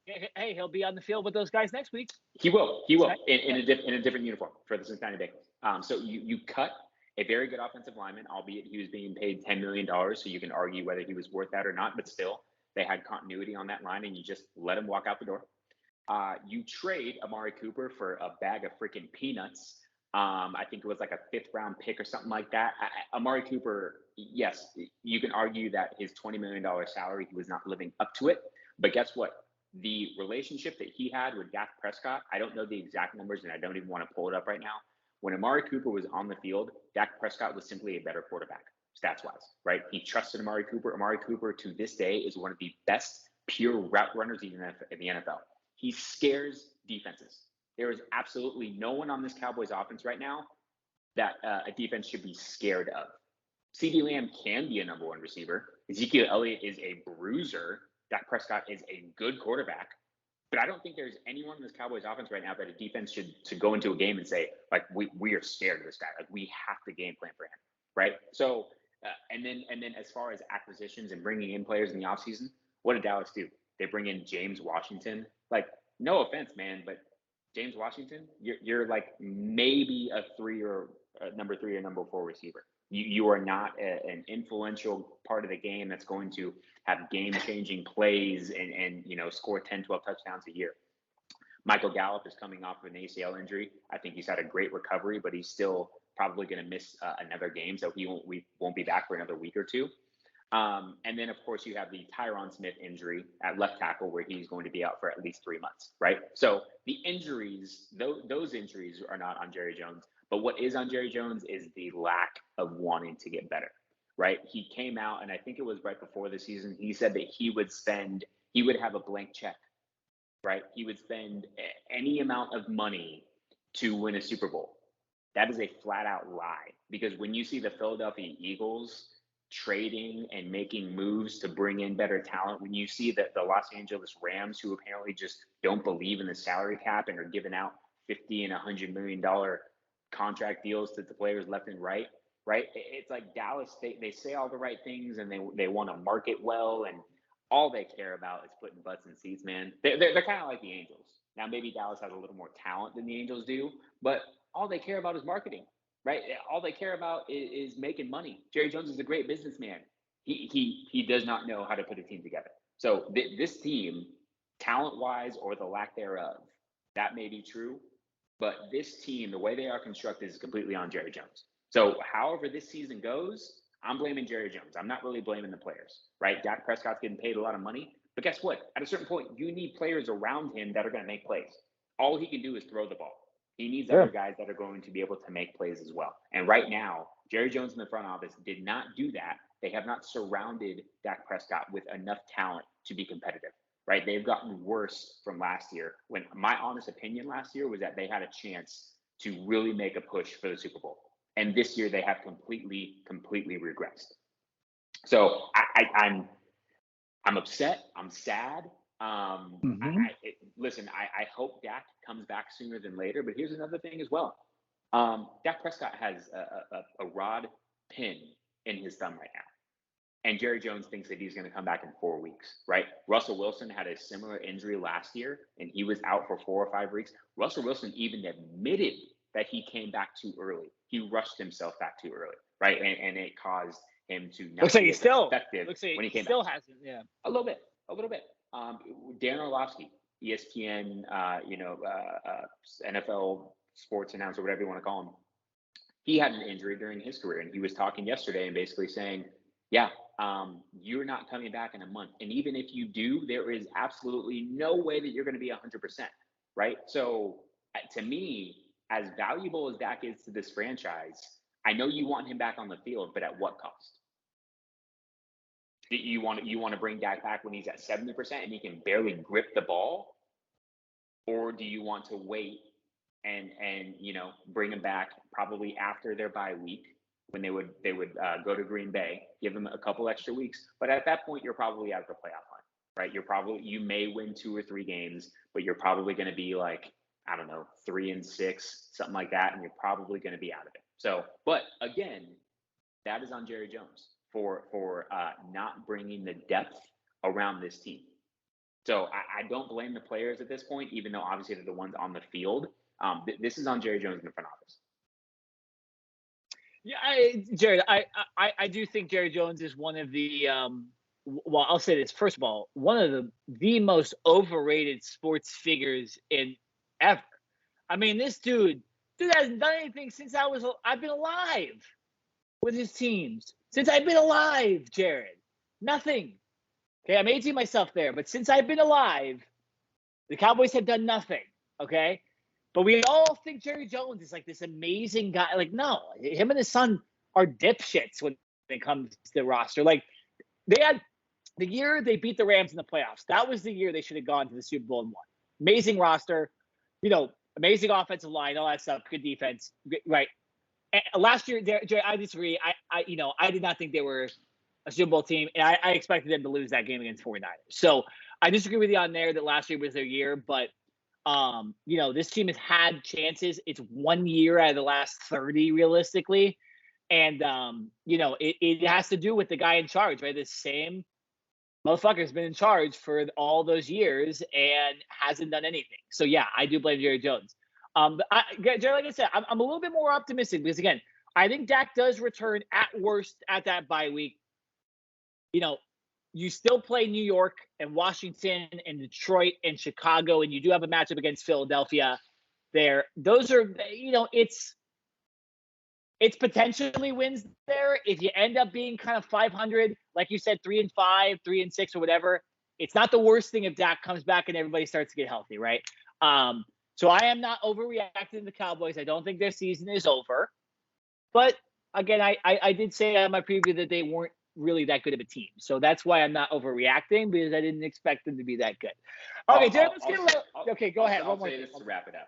Hey, he'll be on the field with those guys next week. He will in a different uniform for the Cincinnati Bengals. So you cut a very good offensive lineman, albeit he was being paid $10 million. So you can argue whether he was worth that or not, but still they had continuity on that line, and you just let him walk out the door. You trade Amari Cooper for a bag of freaking peanuts. I think it was like a 5th round pick or something like that. Amari Cooper, yes, you can argue that his $20 million salary, he was not living up to it. But guess what? The relationship that he had with Dak Prescott, I don't know the exact numbers, and I don't even want to pull it up right now. When Amari Cooper was on the field, Dak Prescott was simply a better quarterback. stats-wise, right? He trusted Amari Cooper. Amari Cooper, to this day, is one of the best pure route runners in the NFL. He scares defenses. There is absolutely no one on this Cowboys offense right now that a defense should be scared of. CeeDee Lamb can be a number one receiver. Ezekiel Elliott is a bruiser. Dak Prescott is a good quarterback. But I don't think there's anyone in this Cowboys offense right now that a defense should go into a game and say, like, we are scared of this guy. Like, we have to game plan for him, right? So, and then as far as acquisitions and bringing in players in the offseason, what did Dallas do? They bring in James Washington. Like, no offense, man, but James Washington, you're like maybe a number 3 or number 4 receiver. You are not an influential part of the game that's going to have game-changing plays and score 10, 12 touchdowns a year. Michael Gallup is coming off of an ACL injury. I think he's had a great recovery, but he's still probably going to miss another game, so we won't be back for another week or two. And then, of course, you have the Tyron Smith injury at left tackle, where he's going to be out for at least 3 months, right? So the injuries, those injuries are not on Jerry Jones. But what is on Jerry Jones is the lack of wanting to get better, right? He came out, and I think it was right before the season, he said that he would have a blank check, right? He would spend any amount of money to win a Super Bowl. That is a flat out lie, because when you see the Philadelphia Eagles trading and making moves to bring in better talent, when you see that the Los Angeles Rams, who apparently just don't believe in the salary cap and are giving out $50 and $100 million contract deals to the players left and right? It's like Dallas, they say all the right things, and they want to market well, and all they care about is putting butts in seats, man. They're kind of like the Angels. Now, maybe Dallas has a little more talent than the Angels do, but all they care about is marketing, right? All they care about is making money. Jerry Jones is a great businessman. He does not know how to put a team together. So this team, talent-wise or the lack thereof, that may be true, but this team, the way they are constructed, is completely on Jerry Jones. So however this season goes, I'm blaming Jerry Jones. I'm not really blaming the players, right? Dak Prescott's getting paid a lot of money, but guess what? At a certain point, you need players around him that are going to make plays. All he can do is throw the ball. He needs other guys that are going to be able to make plays as well. And right now, Jerry Jones in the front office did not do that. They have not surrounded Dak Prescott with enough talent to be competitive, right? They've gotten worse from last year, when my honest opinion last year was that they had a chance to really make a push for the Super Bowl. And this year they have completely regressed. So I'm upset. I'm sad. Listen, I hope Dak comes back sooner than later, but here's another thing as well. Dak Prescott has a rod pin in his thumb right now. And Jerry Jones thinks that he's going to come back in 4 weeks, right? Russell Wilson had a similar injury last year, and he was out for 4 or 5 weeks. Russell Wilson even admitted that he came back too early. He rushed himself back too early, right? And it caused him to not be effective when he came back. Hasn't, yeah. A little bit. Darren Orlovsky, ESPN, NFL sports announcer, whatever you want to call him, he had an injury during his career, and he was talking yesterday and basically saying, you're not coming back in a month. And even if you do, there is absolutely no way that you're going to be 100%, right? So to me, as valuable as Dak is to this franchise, I know you want him back on the field, but at what cost? You want to bring Dak back when he's at 70% and he can barely grip the ball? Or do you want to wait and bring him back probably after their bye week, when they would go to Green Bay, give them a couple extra weeks? But at that point, you're probably out of the playoff line, right? You may win 2 or 3 games, but you're probably going to be like, I don't know, 3-6, something like that, and you're probably going to be out of it. So, but again, that is on Jerry Jones for not bringing the depth around this team. So I don't blame the players at this point, even though obviously they're the ones on the field. This is on Jerry Jones in the front office. Yeah, Jared, I do think Jerry Jones is one of the well, I'll say this. First of all, one of the most overrated sports figures in ever. I mean, this dude hasn't done anything since I've been alive with his teams. Since I've been alive, Jared. Nothing. Okay, I'm aging myself there, but since I've been alive, the Cowboys have done nothing. Okay? But we all think Jerry Jones is like this amazing guy. Like, no, him and his son are dipshits when it comes to the roster. Like, they had the year they beat the Rams in the playoffs. That was the year they should have gone to the Super Bowl and won. Amazing roster, amazing offensive line, all that stuff, good defense, right? And last year, Jerry, I disagree. I did not think they were a Super Bowl team, and I expected them to lose that game against 49ers. So I disagree with you on there that last year was their year, but this team has had chances. It's 1 year out of the last 30, realistically. And, it has to do with the guy in charge, right? The same motherfucker's been in charge for all those years and hasn't done anything. So, yeah, I do blame Jerry Jones. But Jerry, like I said, I'm a little bit more optimistic because, again, I think Dak does return at worst at that bye week. You still play New York and Washington and Detroit and Chicago, and you do have a matchup against Philadelphia there. Those are, it's potentially wins there. If you end up being kind of 500, like you said, 3-5, 3-6, or whatever, it's not the worst thing if Dak comes back and everybody starts to get healthy, right? So I am not overreacting to the Cowboys. I don't think their season is over. But again, I did say on my preview that they weren't really that good of a team. So that's why I'm not overreacting, because I didn't expect them to be that good. Okay, Jared, let's get okay, go ahead. I'll say this to wrap it up.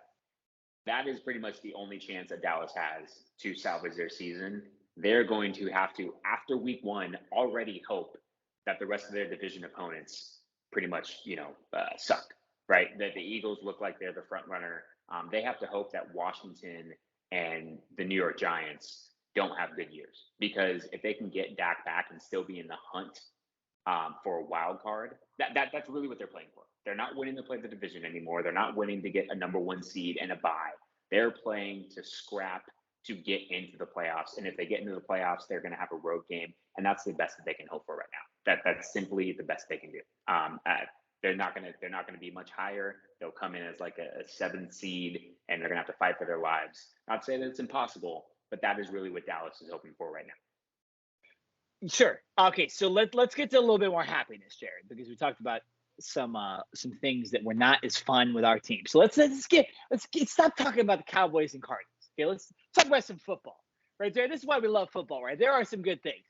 That is pretty much the only chance that Dallas has to salvage their season. They're going to have to, after week 1, already hope that the rest of their division opponents pretty much, suck, right? That the Eagles look like they're the front runner. They have to hope that Washington and the New York Giants don't have good years, because if they can get Dak back and still be in the hunt for a wild card, that's really what they're playing for. They're not winning to play the division anymore. They're not winning to get a number 1 seed and a bye. They're playing to scrap to get into the playoffs. And if they get into the playoffs, they're going to have a road game, and that's the best that they can hope for right now. That's simply the best they can do. They're not going to be much higher. They'll come in as like a 7th seed, and they're going to have to fight for their lives. Not to say that it's impossible, but that is really what Dallas is hoping for right now. Sure. Okay, so let's get to a little bit more happiness, Jared, because we talked about some things that were not as fun with our team. So let's stop talking about the Cowboys and Cardinals. Okay, let's talk about some football, right there. This is why we love football, right? There are some good things.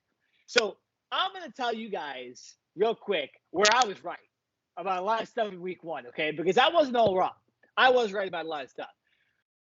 So I'm going to tell you guys real quick where I was right about a lot of stuff in week 1, okay? Because I wasn't all wrong. I was right about a lot of stuff.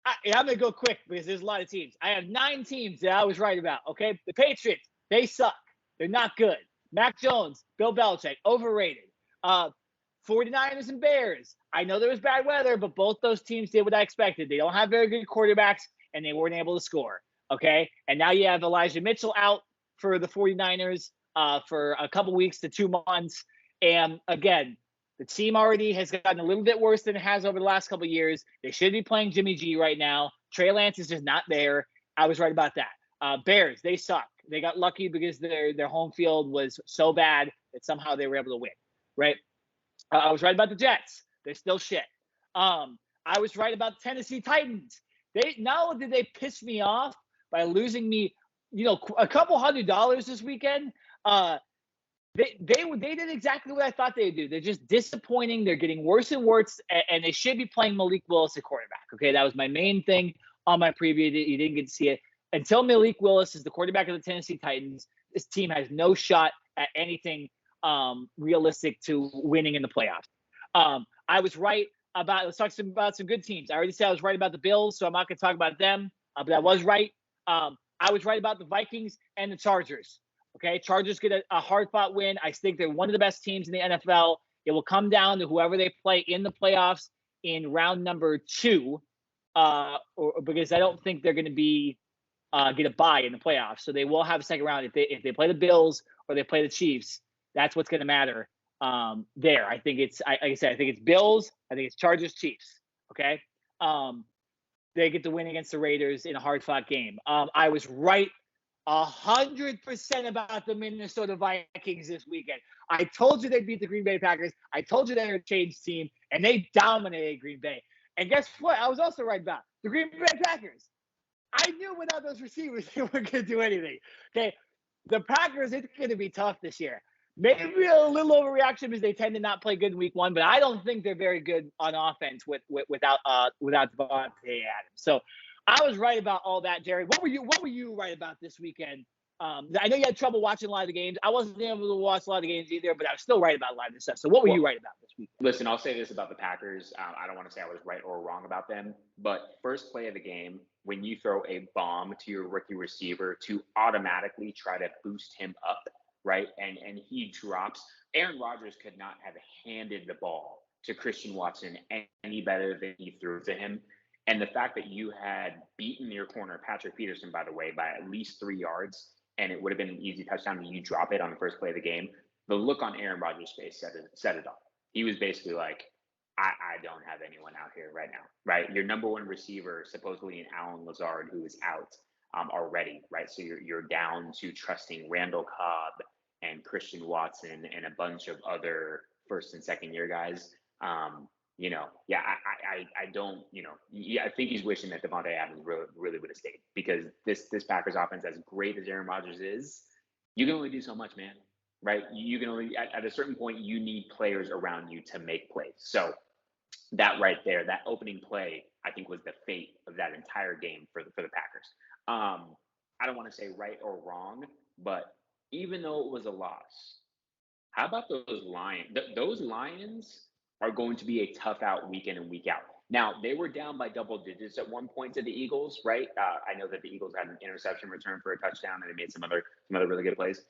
I'm going to go quick because there's a lot of teams. I have 9 teams that I was right about, okay? The Patriots, they suck. They're not good. Mac Jones, Bill Belichick, overrated. 49ers and Bears. I know there was bad weather, but both those teams did what I expected. They don't have very good quarterbacks, and they weren't able to score, okay? And now you have Elijah Mitchell out for the 49ers for a couple weeks to 2 months. And, again, the team already has gotten a little bit worse than it has over the last couple of years. They should be playing Jimmy G right now. Trey Lance is just not there. I was right about that. Bears, they suck. They got lucky because their home field was so bad that somehow they were able to win, right? I was right about the Jets. They're still shit. I was right about the Tennessee Titans. Not only did they piss me off by losing me, a couple $100 this weekend, they did exactly what I thought they would do. They're just disappointing. They're getting worse and worse, and they should be playing Malik Willis at quarterback. Okay, that was my main thing on my preview. You didn't get to see it. Until Malik Willis is the quarterback of the Tennessee Titans, this team has no shot at anything realistic to winning in the playoffs. I was right about, let's talk about some good teams. I already said I was right about the Bills, so I'm not going to talk about them, but I was right. I was right about the Vikings and the Chargers. Okay, Chargers get a hard-fought win. I think they're one of the best teams in the NFL. It will come down to whoever they play in the playoffs in round number 2, because I don't think they're going to be get a bye in the playoffs. So they will have a second round if they play the Bills or they play the Chiefs. That's what's going to matter there. I think it's, like I said, I think it's Bills. I think it's Chargers, Chiefs. Okay. They get the win against the Raiders in a hard-fought game. I was right 100% about the Minnesota Vikings this weekend. I told you they'd beat the Green Bay Packers. I told you they were a changed team, and they dominated Green Bay. And guess what? I was also right about the Green Bay Packers. I knew without those receivers, they weren't going to do anything. Okay, the Packers, it's going to be tough this year. Maybe a little overreaction because they tend to not play good in week 1, but I don't think they're very good on offense without Devontae Adams. So I was right about all that, Jerry. What were you right about this weekend I know you had trouble watching a lot of the games. I wasn't able to watch a lot of the games either, but I was still right about a lot of this stuff. So what were you right about this week? Listen, I'll say this about the Packers. I don't want to say I was right or wrong about them, but first play of the game, when you throw a bomb to your rookie receiver to automatically try to boost him up, right? And he drops. Aaron Rodgers could not have handed the ball to Christian Watson any better than he threw to him. And the fact that you had beaten your corner, Patrick Peterson, by the way, by at least 3 yards, and it would have been an easy touchdown, and you drop it on the first play of the game, the look on Aaron Rodgers' face set it all. He was basically like, I don't have anyone out here right now, right? Your number one receiver, supposedly in Alan Lazard, who is out already, right? So you're down to trusting Randall Cobb and Christian Watson and a bunch of other first and second year guys. I don't, I think he's wishing that Devontae Adams really would have stayed, because this Packers offense, as great as Aaron Rodgers is, you can only do so much, man. Right? You can only, at a certain point, you need players around you to make plays. So that right there, that opening play, I think was the fate of that entire game for the Packers. I don't want to say right or wrong, but even though it was a loss, how about those Lions? Those Lions are going to be a tough out week in and week out. Now, they were down by double digits at one point to the Eagles, right? I know that the Eagles had an interception return for a touchdown, and they made some other really good plays.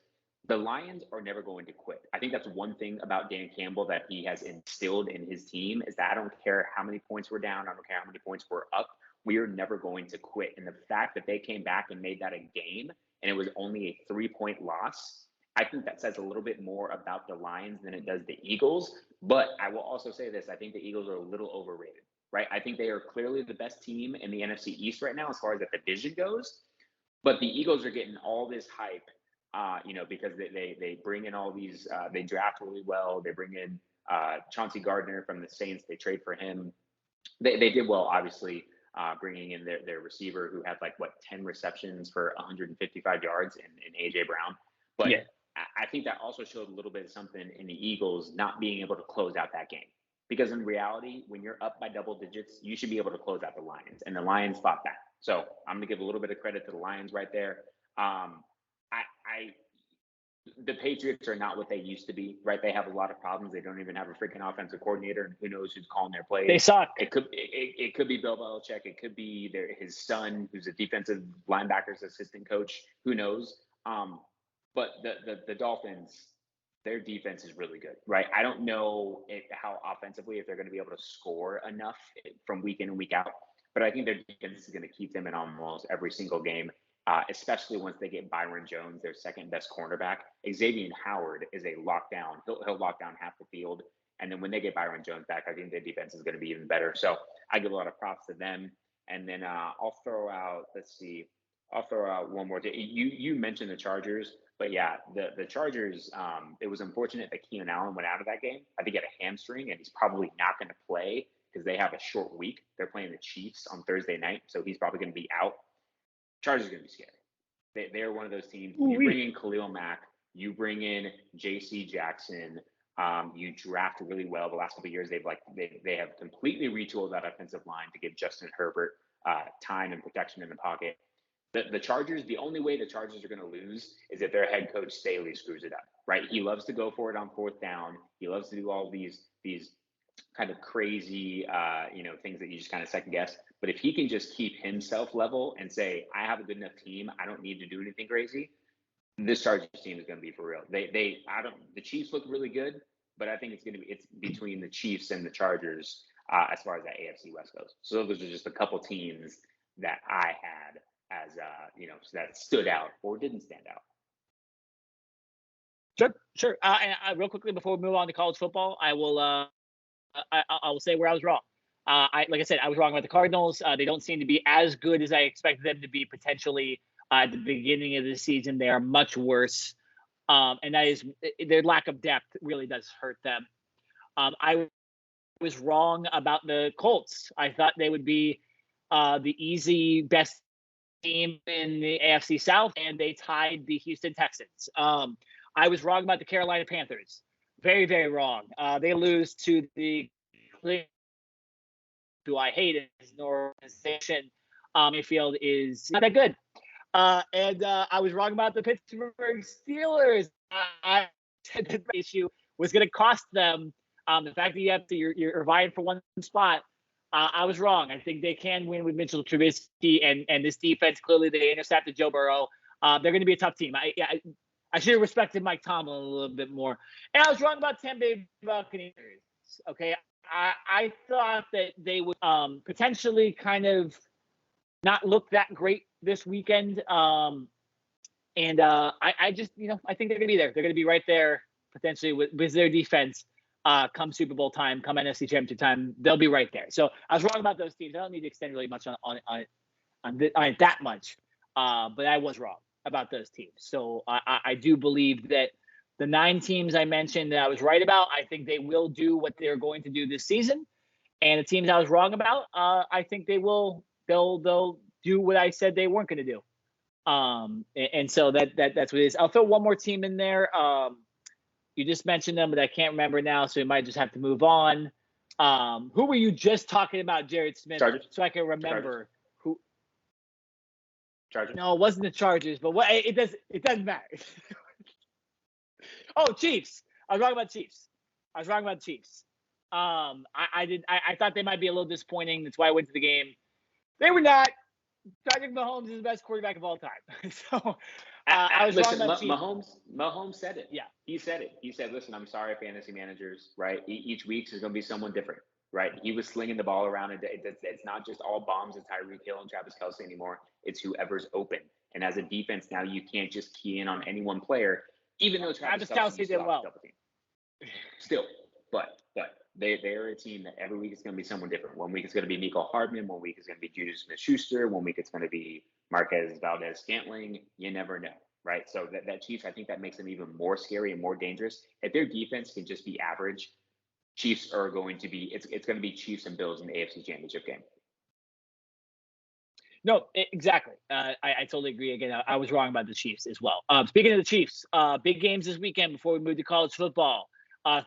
The Lions are never going to quit. I think that's one thing about Dan Campbell that he has instilled in his team, is that I don't care how many points we're down, I don't care how many points we're up, we are never going to quit. And the fact that they came back and made that a game, and it was only a 3-point loss, I think that says a little bit more about the Lions than it does the Eagles. But I will also say this, I think the Eagles are a little overrated, right? I think they are clearly the best team in the NFC East right now as far as the division goes. But the Eagles are getting all this hype, because they bring in all these, they draft really well. They bring in Chauncey Gardner from the Saints. They trade for him. They did well, obviously, bringing in their receiver who had 10 receptions for 155 yards in A.J. Brown. But yeah. I think that also showed a little bit of something in the Eagles not being able to close out that game. Because in reality, when you're up by double digits, you should be able to close out the Lions. And the Lions fought back. So I'm going to give a little bit of credit to the Lions right there. The Patriots are not what they used to be, right? They have a lot of problems. They don't even have a freaking offensive coordinator, and who knows who's calling their plays. They suck. It could be Bill Belichick. It could be his son, who's a defensive linebackers assistant coach. Who knows? But the Dolphins, their defense is really good, right? I don't know how offensively, if they're going to be able to score enough from week in and week out, but I think their defense is going to keep them in almost every single game. Especially once they get Byron Jones, their second best cornerback. Xavier Howard is a lockdown. He'll lock down half the field. And then when they get Byron Jones back, I think their defense is going to be even better. So I give a lot of props to them. And then I'll throw out one more. You mentioned the Chargers, but yeah, the Chargers, it was unfortunate that Keenan Allen went out of that game. I think he had a hamstring, and he's probably not going to play because they have a short week. They're playing the Chiefs on Thursday night, so he's probably going to be out. Chargers are going to be scary. They're one of those teams. You bring in Khalil Mack, you bring in J.C. Jackson, you draft really well. The last couple of years, they have completely retooled that offensive line to give Justin Herbert time and protection in the pocket. The Chargers, the only way the Chargers are going to lose is if their head coach Staley screws it up, right? He loves to go for it on fourth down. He loves to do all these kind of crazy, things that you just kind of second guess. But if he can just keep himself level and say, I have a good enough team, I don't need to do anything crazy, this Chargers team is going to be for real. The Chiefs look really good, but I think it's between the Chiefs and the Chargers as far as that AFC West goes. So those are just a couple teams that I had as that stood out or didn't stand out. Sure. And real quickly before we move on to college football, I will say where I was wrong. Like I said, I was wrong about the Cardinals. They don't seem to be as good as I expected them to be potentially at the beginning of the season. They are much worse, and that is their lack of depth really does hurt them. I was wrong about the Colts. I thought they would be the easy best team in the AFC South, and they tied the Houston Texans. I was wrong about the Carolina Panthers. Very, very wrong. They lose to the who I hate as an organization. Mayfield is not that good. And I was wrong about the Pittsburgh Steelers. I said that the issue was going to cost them. The fact that you're vying for one spot, I was wrong. I think they can win with Mitchell Trubisky and this defense. Clearly, they intercepted Joe Burrow. They're going to be a tough team. I should have respected Mike Tomlin a little bit more. And I was wrong about Tampa Bay Buccaneers. Okay, I thought that they would potentially kind of not look that great this weekend. I just, I think they're going to be there. They're going to be right there potentially with their defense. Come Super Bowl time, come NFC Championship time, they'll be right there. So I was wrong about those teams. I don't need to extend really much on it that much, but I was wrong about those teams. So I do believe that the 9 teams I mentioned that I was right about, I think they will do what they're going to do this season. And the teams I was wrong about, I think they'll do what I said they weren't going to do. And so that's what it is. I'll throw one more team in there. You just mentioned them, but I can't remember now, so we might just have to move on. Who were you just talking about, Jared Smith? Chargers. So I can remember Chargers. who. Chargers. No, it wasn't the Chargers, but it doesn't matter. Oh, Chiefs. I was wrong about Chiefs. I thought they might be a little disappointing. That's why I went to the game. They were not. Patrick Mahomes is the best quarterback of all time. So I was wrong about Chiefs. Mahomes said it. Yeah. He said it. He said, listen, I'm sorry, fantasy managers, right? Each week is going to be someone different, right? He was slinging the ball around. It's not just all bombs to Tyreek Hill and Travis Kelce anymore. It's whoever's open. And as a defense now, you can't just key in on any one player, even though Travis Kelce did well. Still, but they're a team that every week is going to be someone different. One week it's going to be Mecole Hardman. One week it's going to be Juju Smith-Schuster. One week it's going to be Marquez Valdez-Scantling. You never know, right? So that Chiefs, I think that makes them even more scary and more dangerous. If their defense can just be average, Chiefs are going to be – it's going to be Chiefs and Bills in the AFC Championship game. No, exactly. I totally agree. Again, I was wrong about the Chiefs as well. Speaking of the Chiefs, big games this weekend before we move to college football.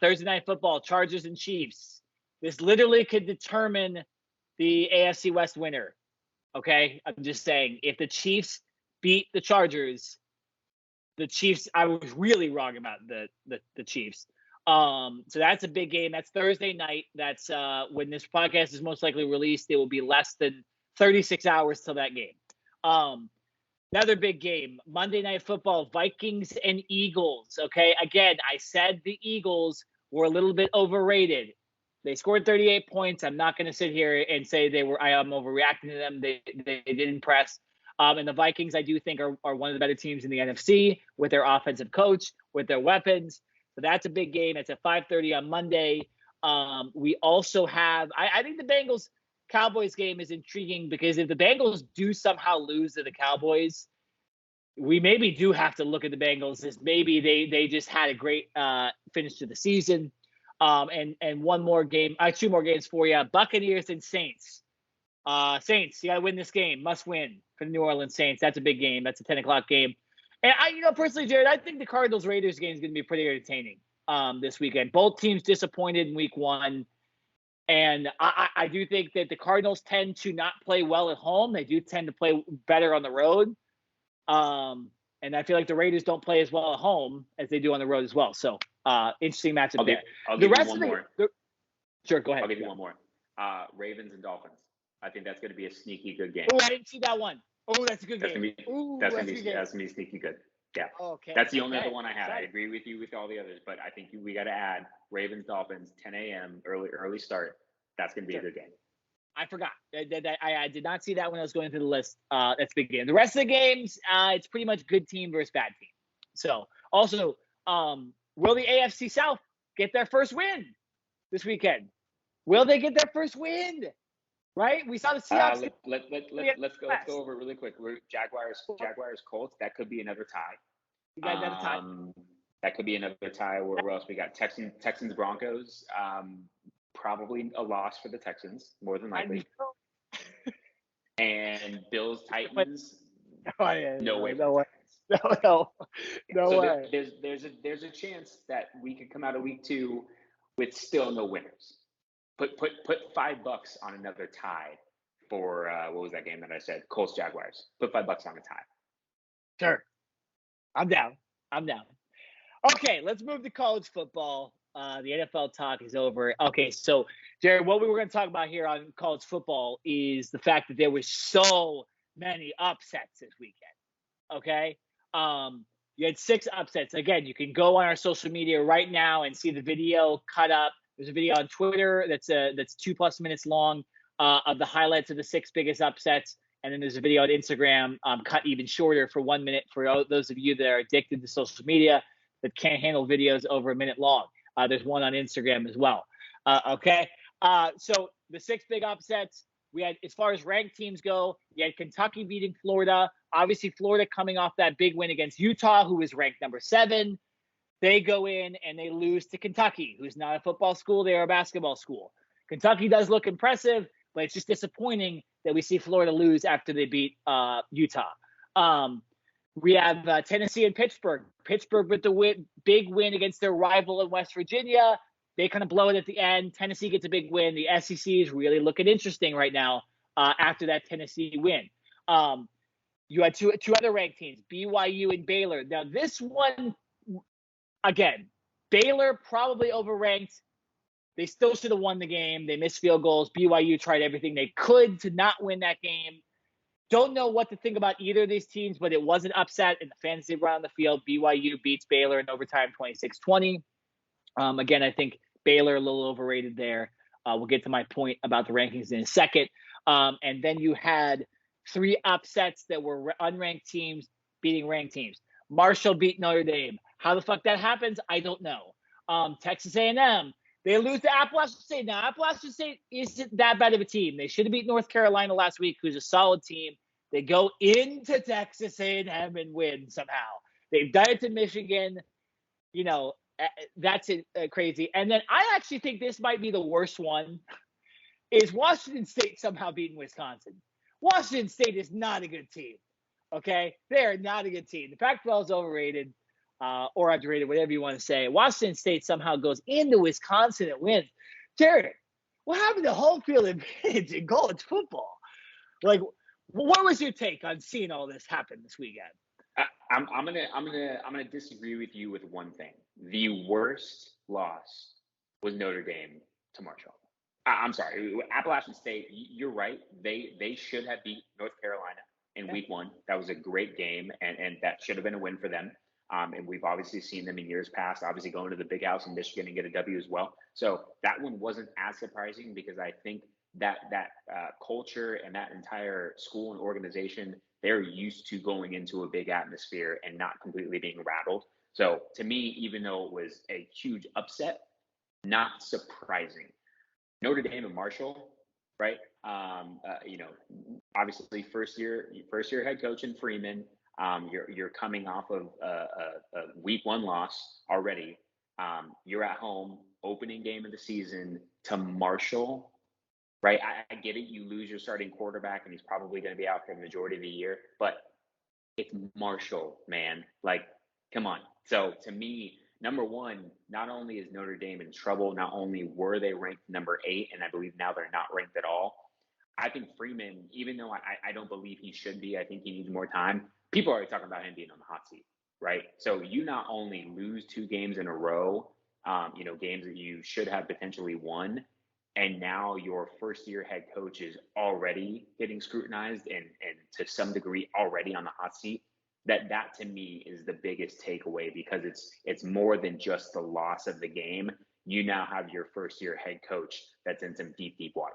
Thursday Night Football, Chargers and Chiefs. This literally could determine the AFC West winner. Okay? I'm just saying, if the Chiefs beat the Chargers, I was really wrong about the Chiefs. So that's a big game. That's Thursday night. That's when this podcast is most likely released. It will be less than 36 hours till that game. Another big game, Monday Night Football, Vikings and Eagles. Okay, again, I said the Eagles were a little bit overrated. They scored 38 points. I'm not going to sit here and say I am overreacting to them. They did impress. And the Vikings, I do think, are one of the better teams in the NFC with their offensive coach, with their weapons. So that's a big game. It's at 5:30 on Monday. We also have, I think the Bengals Cowboys game is intriguing because if the Bengals do somehow lose to the Cowboys, we maybe do have to look at the Bengals as maybe they just had a great finish to the season. And one more game, 2 more games for you. Buccaneers and Saints. Saints, you got to win this game. Must win for the New Orleans Saints. That's a big game. That's a 10 o'clock game. And personally, Jared, I think the Cardinals-Raiders game is going to be pretty entertaining this weekend. Both teams disappointed in week 1. And I do think that the Cardinals tend to not play well at home. They do tend to play better on the road. And I feel like the Raiders don't play as well at home as they do on the road as well. So interesting matchup there. I'll give you one more. Sure, go ahead. I'll give you one more. Ravens and Dolphins. I think that's going to be a sneaky good game. Oh, I didn't see that one. Oh, that's a good game. That's going to be sneaky good. Yeah. Okay. That's the only other one I had. I agree with you with all the others, but I think we got to add Ravens, Dolphins, 10 a.m. early start. That's going to be a good game. I forgot. I did not see that when I was going through the list. That's a big game. The rest of the games, it's pretty much good team versus bad team. So, also, will the AFC South get their first win this weekend? Will they get their first win? Right? We saw the Seahawks. Let's go over it really quick. Jaguars, Colts. That could be another tie. You got another tie. That could be another tie. Where else we got? Texans, Broncos. Probably a loss for the Texans, more than likely. And Bills, Titans. No way. So way. There's a chance that we could come out of week 2 with still no winners. Put $5 on another tie for what was that game that I said? Colts Jaguars. Put $5 on a tie. Sure. I'm down. I'm down. Okay, let's move to college football. The NFL talk is over. Okay, so Jared, what we were going to talk about here on college football is the fact that there was so many upsets this weekend. Okay, you had 6 upsets. Again, you can go on our social media right now and see the video cut up. There's a video on Twitter that's 2+ minutes long of the highlights of the 6 biggest upsets. And then there's a video on Instagram cut even shorter for 1 minute for those of you that are addicted to social media that can't handle videos over a minute long. There's one on Instagram as well. Okay. So the 6 big upsets we had, as far as ranked teams go, you had Kentucky beating Florida. Obviously, Florida coming off that big win against Utah, who is ranked number 7. They go in and they lose to Kentucky, who's not a football school. They are a basketball school. Kentucky does look impressive, but it's just disappointing that we see Florida lose after they beat Utah. We have Tennessee and Pittsburgh. Pittsburgh with the big win against their rival in West Virginia. They kind of blow it at the end. Tennessee gets a big win. The SEC is really looking interesting right now after that Tennessee win. You had two other ranked teams, BYU and Baylor. Now, this one, again, Baylor probably overranked. They still should have won the game. They missed field goals. BYU tried everything they could to not win that game. Don't know what to think about either of these teams, but it was an upset in the fantasy round on the field. BYU beats Baylor in overtime 26-20. Again, I think Baylor a little overrated there. We'll get to my point about the rankings in a second. And then you had 3 upsets that were unranked teams beating ranked teams. Marshall beat Notre Dame. How the fuck that happens, I don't know. Texas A&M, they lose to Appalachian State. Now, Appalachian State isn't that bad of a team. They should have beat North Carolina last week, who's a solid team. They go into Texas A&M and win somehow. They've done it to Michigan. You know, that's crazy. And then I actually think this might be the worst one, is Washington State somehow beating Wisconsin. Washington State is not a good team, okay? They are not a good team. The Pac-12 is overrated or underrated, whatever you want to say. Washington State somehow goes into Wisconsin and wins. Jared, what happened to home field advantage in college football? Like, what was your take on seeing all this happen this weekend? I'm gonna disagree with you with one thing. The worst loss was Notre Dame to Marshall. I'm sorry, Appalachian State. You're right. They should have beat North Carolina in week 1. That was a great game, and that should have been a win for them. And we've obviously seen them in years past, obviously going to the Big House in Michigan and get a W as well. So that one wasn't as surprising because I think that culture and that entire school and organization, they're used to going into a big atmosphere and not completely being rattled. So to me, even though it was a huge upset, not surprising. Notre Dame and Marshall, right? Obviously first year head coach in Freeman. You're coming off of a week 1 loss already. You're at home, opening game of the season to Marshall, right? I get it. You lose your starting quarterback, and he's probably going to be out for the majority of the year. But it's Marshall, man. Like, come on. So to me, number one, not only is Notre Dame in trouble, not only were they ranked number 8, and I believe now they're not ranked at all. I think Freeman, even though I don't believe he should be, I think he needs more time. People are already talking about him being on the hot seat, right? So you not only lose 2 games in a row, games that you should have potentially won, and now your first-year head coach is already getting scrutinized and to some degree already on the hot seat. That to me is the biggest takeaway, because it's more than just the loss of the game. You now have your first-year head coach that's in some deep water.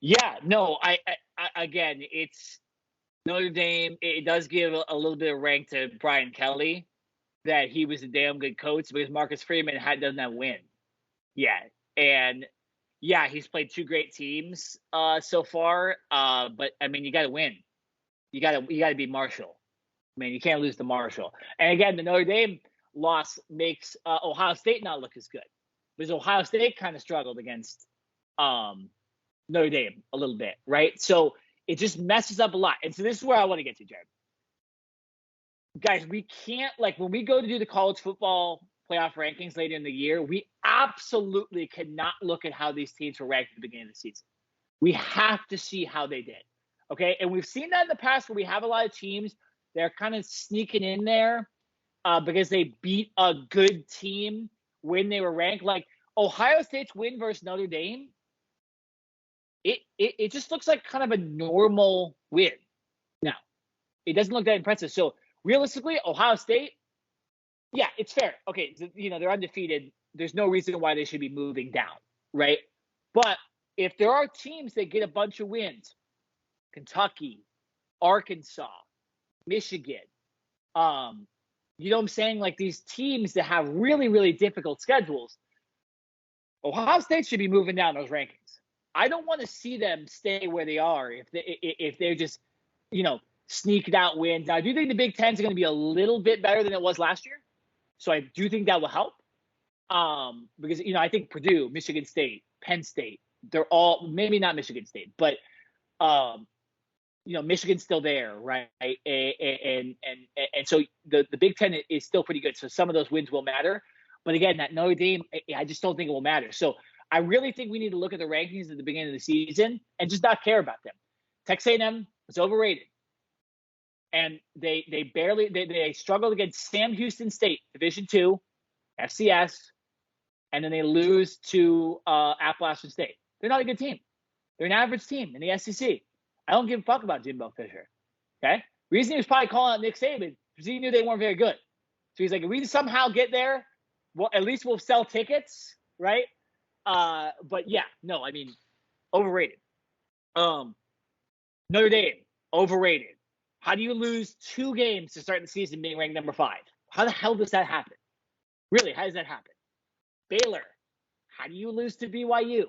Yeah, no, I again, it's Notre Dame. It does give a little bit of rank to Brian Kelly that he was a damn good coach, because Marcus Freeman doesn't have win yet. And yeah, he's played 2 great teams so far. But I mean, you got to win. You got to beat Marshall. I mean, you can't lose to Marshall. And again, the Notre Dame loss makes Ohio State not look as good, because Ohio State kind of struggled against Notre Dame a little bit, right? So it just messes up a lot. And so this is where I want to get to, Jared. Guys, we can't, when we go to do the college football playoff rankings later in the year, we absolutely cannot look at how these teams were ranked at the beginning of the season. We have to see how they did. Okay, and we've seen that in the past where we have a lot of teams that are kind of sneaking in there because they beat a good team when they were ranked. Like Ohio State's win versus Notre Dame, it just looks like kind of a normal win. Now, it doesn't look that impressive. So realistically, Ohio State, yeah, it's fair. Okay, they're undefeated. There's no reason why they should be moving down, right? But if there are teams that get a bunch of wins, Kentucky, Arkansas, Michigan, you know what I'm saying? Like these teams that have really, really difficult schedules, Ohio State should be moving down those rankings. I don't want to see them stay where they are if they're just, sneaking out wins. Now, I do think the Big Ten is going to be a little bit better than it was last year. So I do think that will help. Because, I think Purdue, Michigan State, Penn State, they're all, maybe not Michigan State, but, Michigan's still there, right? And so the Big Ten is still pretty good. So some of those wins will matter. But again, that Notre Dame, I just don't think it will matter. So I really think we need to look at the rankings at the beginning of the season and just not care about them. Texas A&M was overrated. And they struggled against Sam Houston State, Division II, FCS, and then they lose to Appalachian State. They're not a good team. They're an average team in the SEC. I don't give a fuck about Jimbo Fisher. Okay? Reason he was probably calling out Nick Saban because he knew they weren't very good. So he's like, if we somehow get there, well, at least we'll sell tickets, right? But yeah, no, I mean, overrated. Notre Dame, overrated. How do you lose 2 games to start the season being ranked number 5? How the hell does that happen? Really, how does that happen? Baylor, how do you lose to BYU?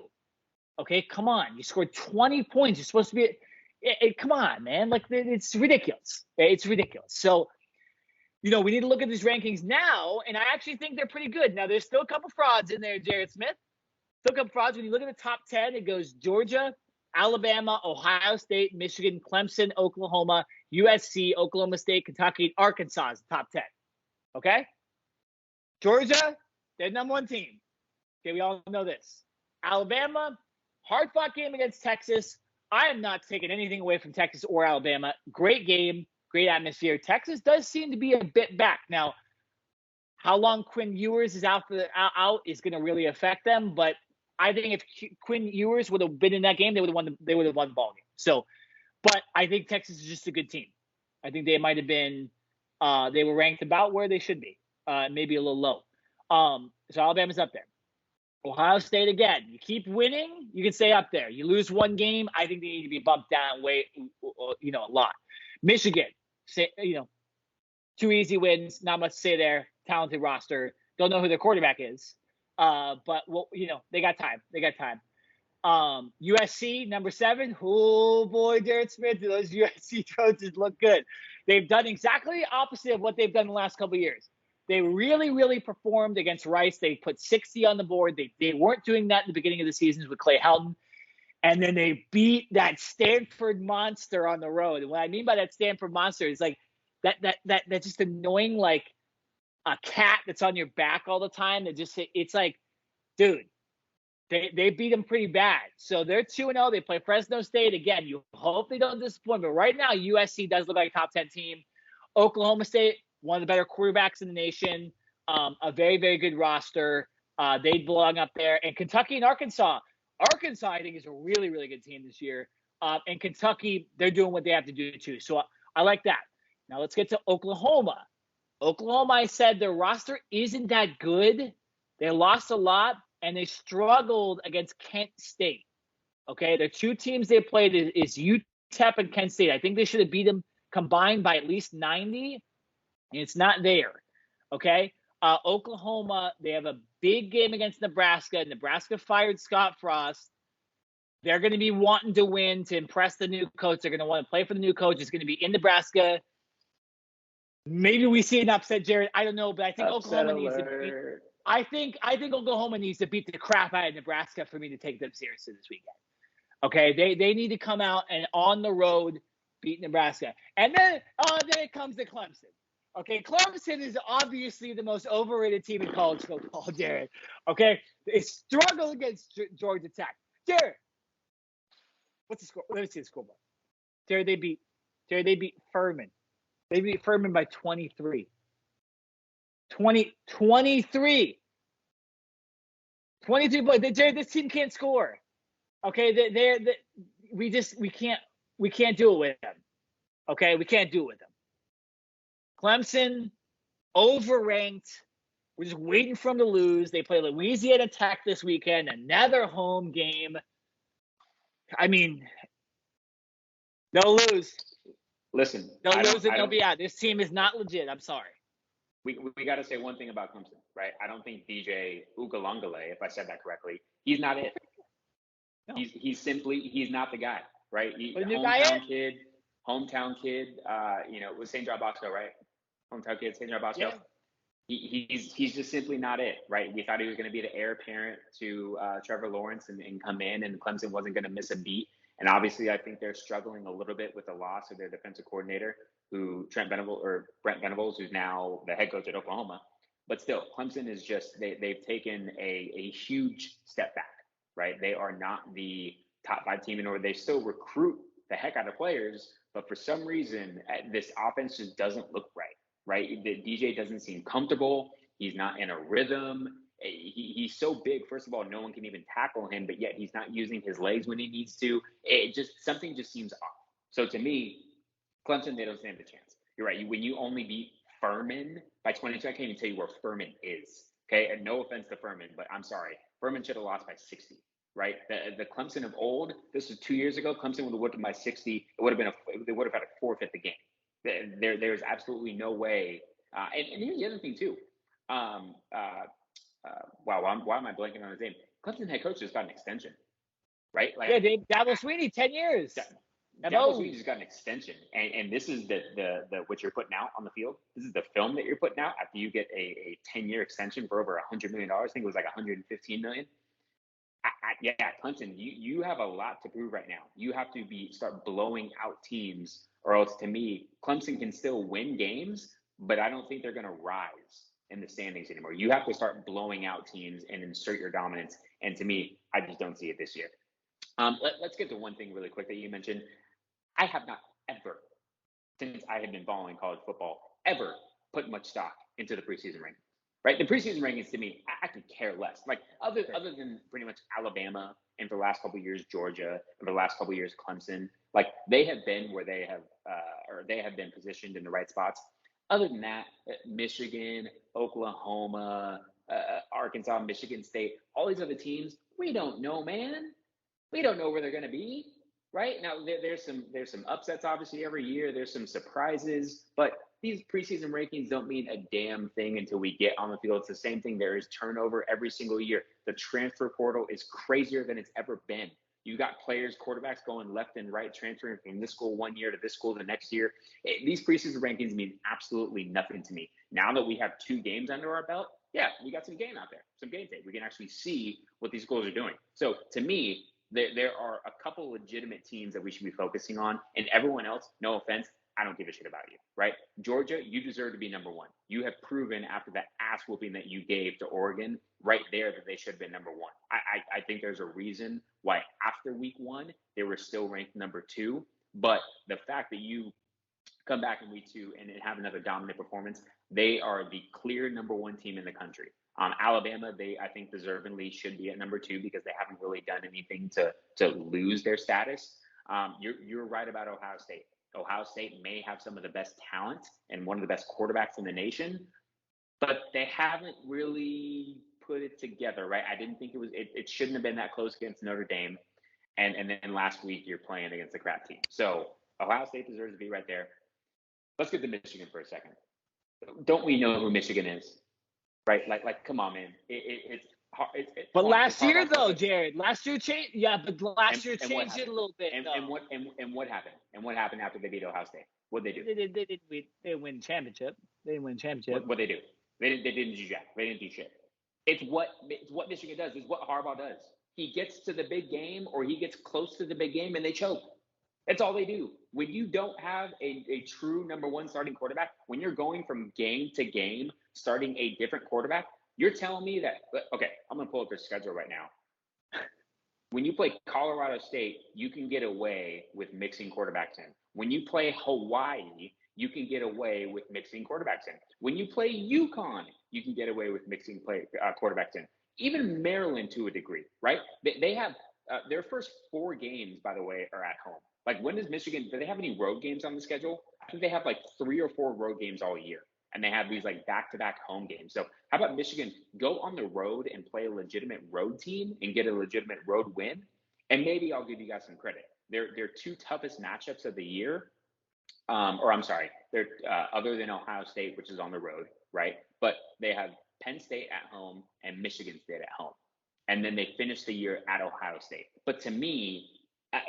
Okay, come on. You scored 20 points. You're supposed to be come on, man. Like, it's ridiculous. It's ridiculous. So, we need to look at these rankings now, and I actually think they're pretty good. Now, there's still a couple frauds in there, Jared Smith. Still a couple frauds. When you look at the top 10, it goes Georgia, Alabama, Ohio State, Michigan, Clemson, Oklahoma, USC, Oklahoma State, Kentucky, Arkansas is the top 10. Okay? Georgia, they're number 1 team. Okay, we all know this. Alabama, hard-fought game against Texas. I am not taking anything away from Texas or Alabama. Great game, great atmosphere. Texas does seem to be a bit back. Now, how long Quinn Ewers is out is going to really affect them, but I think if Quinn Ewers would have been in that game, they would have won the ball game. So, but I think Texas is just a good team. I think they might have been they were ranked about where they should be, maybe a little low. So Alabama's up there. Ohio State, again, you keep winning, you can stay up there. You lose 1 game, I think they need to be bumped down a lot. Michigan, 2 easy wins, not much to say there. Talented roster. Don't know who their quarterback is. But they got time. USC, number 7. Oh boy, Jared Smith, those USC coaches look good. They've done exactly the opposite of what they've done the last couple of years. They really, really performed against Rice. They put 60 on the board. They weren't doing that in the beginning of the seasons with Clay Helton. And then they beat that Stanford monster on the road. And what I mean by that Stanford monster is like that just annoying, like a cat that's on your back all the time. It's like, dude, they beat them pretty bad. So they're 2-0. They play Fresno State. Again, you hope they don't disappoint. But right now, USC does look like a top 10 team. Oklahoma State, one of the better quarterbacks in the nation, a very, very good roster. They belong up there. And Kentucky and Arkansas. Arkansas, I think, is a really, really good team this year. And Kentucky, they're doing what they have to do too. So I like that. Now let's get to Oklahoma. Oklahoma, I said their roster isn't that good. They lost a lot, and they struggled against Kent State. Okay, the 2 teams they played is UTEP and Kent State. I think they should have beat them combined by at least 90. And it's not there, okay? Oklahoma, they have a big game against Nebraska. Nebraska fired Scott Frost. They're going to be wanting to win to impress the new coach. They're going to want to play for the new coach. It's going to be in Nebraska. Maybe we see an upset, Jared. I don't know, but I think Oklahoma needs to beat. I think Oklahoma needs to beat the crap out of Nebraska for me to take them seriously this weekend. Okay, they need to come out and on the road beat Nebraska, and then it comes to Clemson. Okay, Clemson is obviously the most overrated team in college football, Jared. Okay, they struggle against Georgia Tech. Jared, what's the score? Let me see the scoreboard. Jared, they beat Furman. They beat Furman by 23. 23. 23 points. Jared, this team can't score. Okay, we can't do it with them. Okay, we can't do it with them. Clemson, overranked. We're just waiting for them to lose. They play Louisiana Tech this weekend, another home game. I mean, they'll lose. Listen, they'll lose and they'll be out. This team is not legit. I'm sorry. We got to say one thing about Clemson, right? I don't think DJ Ugalungale, if I said that correctly, he's not it. No. He's not the guy, right? Hometown kid. Was St. John Bosco, right? Hometown kid, St. John Bosco. Yeah. He's just simply not it, right? We thought he was going to be the heir apparent to Trevor Lawrence and come in, and Clemson wasn't going to miss a beat. And obviously, I think they're struggling a little bit with the loss of their defensive coordinator, Brent Venables, who's now the head coach at Oklahoma. But still, Clemson is just they've taken a huge step back, right? They are not the top 5 team in order. They still recruit the heck out of players, but for some reason, this offense just doesn't look right. Right? The DJ doesn't seem comfortable. He's not in a rhythm. He's so big. First of all, no one can even tackle him, but yet he's not using his legs when he needs to. Something just seems off. So to me, Clemson, they don't stand a chance. You're right. When you only beat Furman by 22, I can't even tell you where Furman is. Okay. And no offense to Furman, but I'm sorry. Furman should have lost by 60. Right? The Clemson of old, this was 2 years ago. Clemson would have won by 60. They would have had to forfeit the game. There's absolutely no way. And here's the other thing too. Wow, why am I blanking on his name? Clemson head coach just got an extension, right? Dabo Sweeney, 10 years. Dabo Sweeney just got an extension, and this is the what you're putting out on the field. This is the film that you're putting out after you get a 10-year extension for over $100 million. I think it was like $115 million. Clemson, you have a lot to prove right now. You have to start blowing out teams, or else to me, Clemson can still win games, but I don't think they're going to rise in the standings anymore. You have to start blowing out teams and insert your dominance. And to me, I just don't see it this year. Let's get to one thing really quick that you mentioned. I have not ever, since I have been following college football, ever put much stock into the preseason rankings. Right, the preseason rankings to me, I could care less. Like other than pretty much Alabama, and for the last couple of years Georgia, and for the last couple of years Clemson, like they have been where they have been positioned in the right spots. Other than that, Michigan, Oklahoma, Arkansas, Michigan State, all these other teams, we don't know, man. We don't know where they're going to be. Right now, there's some upsets obviously every year. There's some surprises, but these preseason rankings don't mean a damn thing until we get on the field. It's the same thing. There is turnover every single year. The transfer portal is crazier than it's ever been. You got players, quarterbacks going left and right, transferring from this school one year to this school the next year. These preseason rankings mean absolutely nothing to me. Now that we have 2 games under our belt, yeah, we got some game out there, some game tape. We can actually see what these schools are doing. So to me, there are a couple legitimate teams that we should be focusing on, and everyone else, no offense, I don't give a shit about you, right? Georgia, you deserve to be number 1. You have proven after that ass whooping that you gave to Oregon right there that they should have been number 1. I think there's a reason why after week 1, they were still ranked number 2. But the fact that you come back in week 2 and have another dominant performance, they are the clear number 1 team in the country. Alabama, I think deservingly should be at number 2 because they haven't really done anything to lose their status. You're right about Ohio State. Ohio State may have some of the best talent and one of the best quarterbacks in the nation, but they haven't really put it together, right? I didn't think it shouldn't have been that close against Notre Dame. And then last week you're playing against a crap team. So Ohio State deserves to be right there. Let's get to Michigan for a second. Don't we know who Michigan is? Right? Like, come on, man. It's hard. But last year, though, Jared, last year changed. Yeah, but last year changed it a little bit. And what happened? And what happened after they beat Ohio State? What'd they do? They didn't win championship. They didn't win championship. What'd they do? They didn't do jack. They didn't do shit. It's what Michigan does. It's what Harbaugh does. He gets to the big game, or he gets close to the big game, and they choke. That's all they do. When you don't have a true number 1 starting quarterback, when you're going from game to game, starting a different quarterback, you're telling me that, okay, I'm going to pull up their schedule right now. When you play Colorado State, you can get away with mixing quarterbacks in. When you play Hawaii, you can get away with mixing quarterbacks in. When you play UConn, you can get away with mixing quarterbacks in. Even Maryland to a degree, right? They have their first 4 games, by the way, are at home. Like, when does Michigan, do they have any road games on the schedule? I think they have like 3 or 4 road games all year. And they have these like back-to-back home games. So how about Michigan go on the road and play a legitimate road team and get a legitimate road win? And maybe I'll give you guys some credit. Their 2 toughest matchups of the year, or I'm sorry, they're other than Ohio State, which is on the road, right? But they have Penn State at home and Michigan State at home. And then they finish the year at Ohio State. But to me,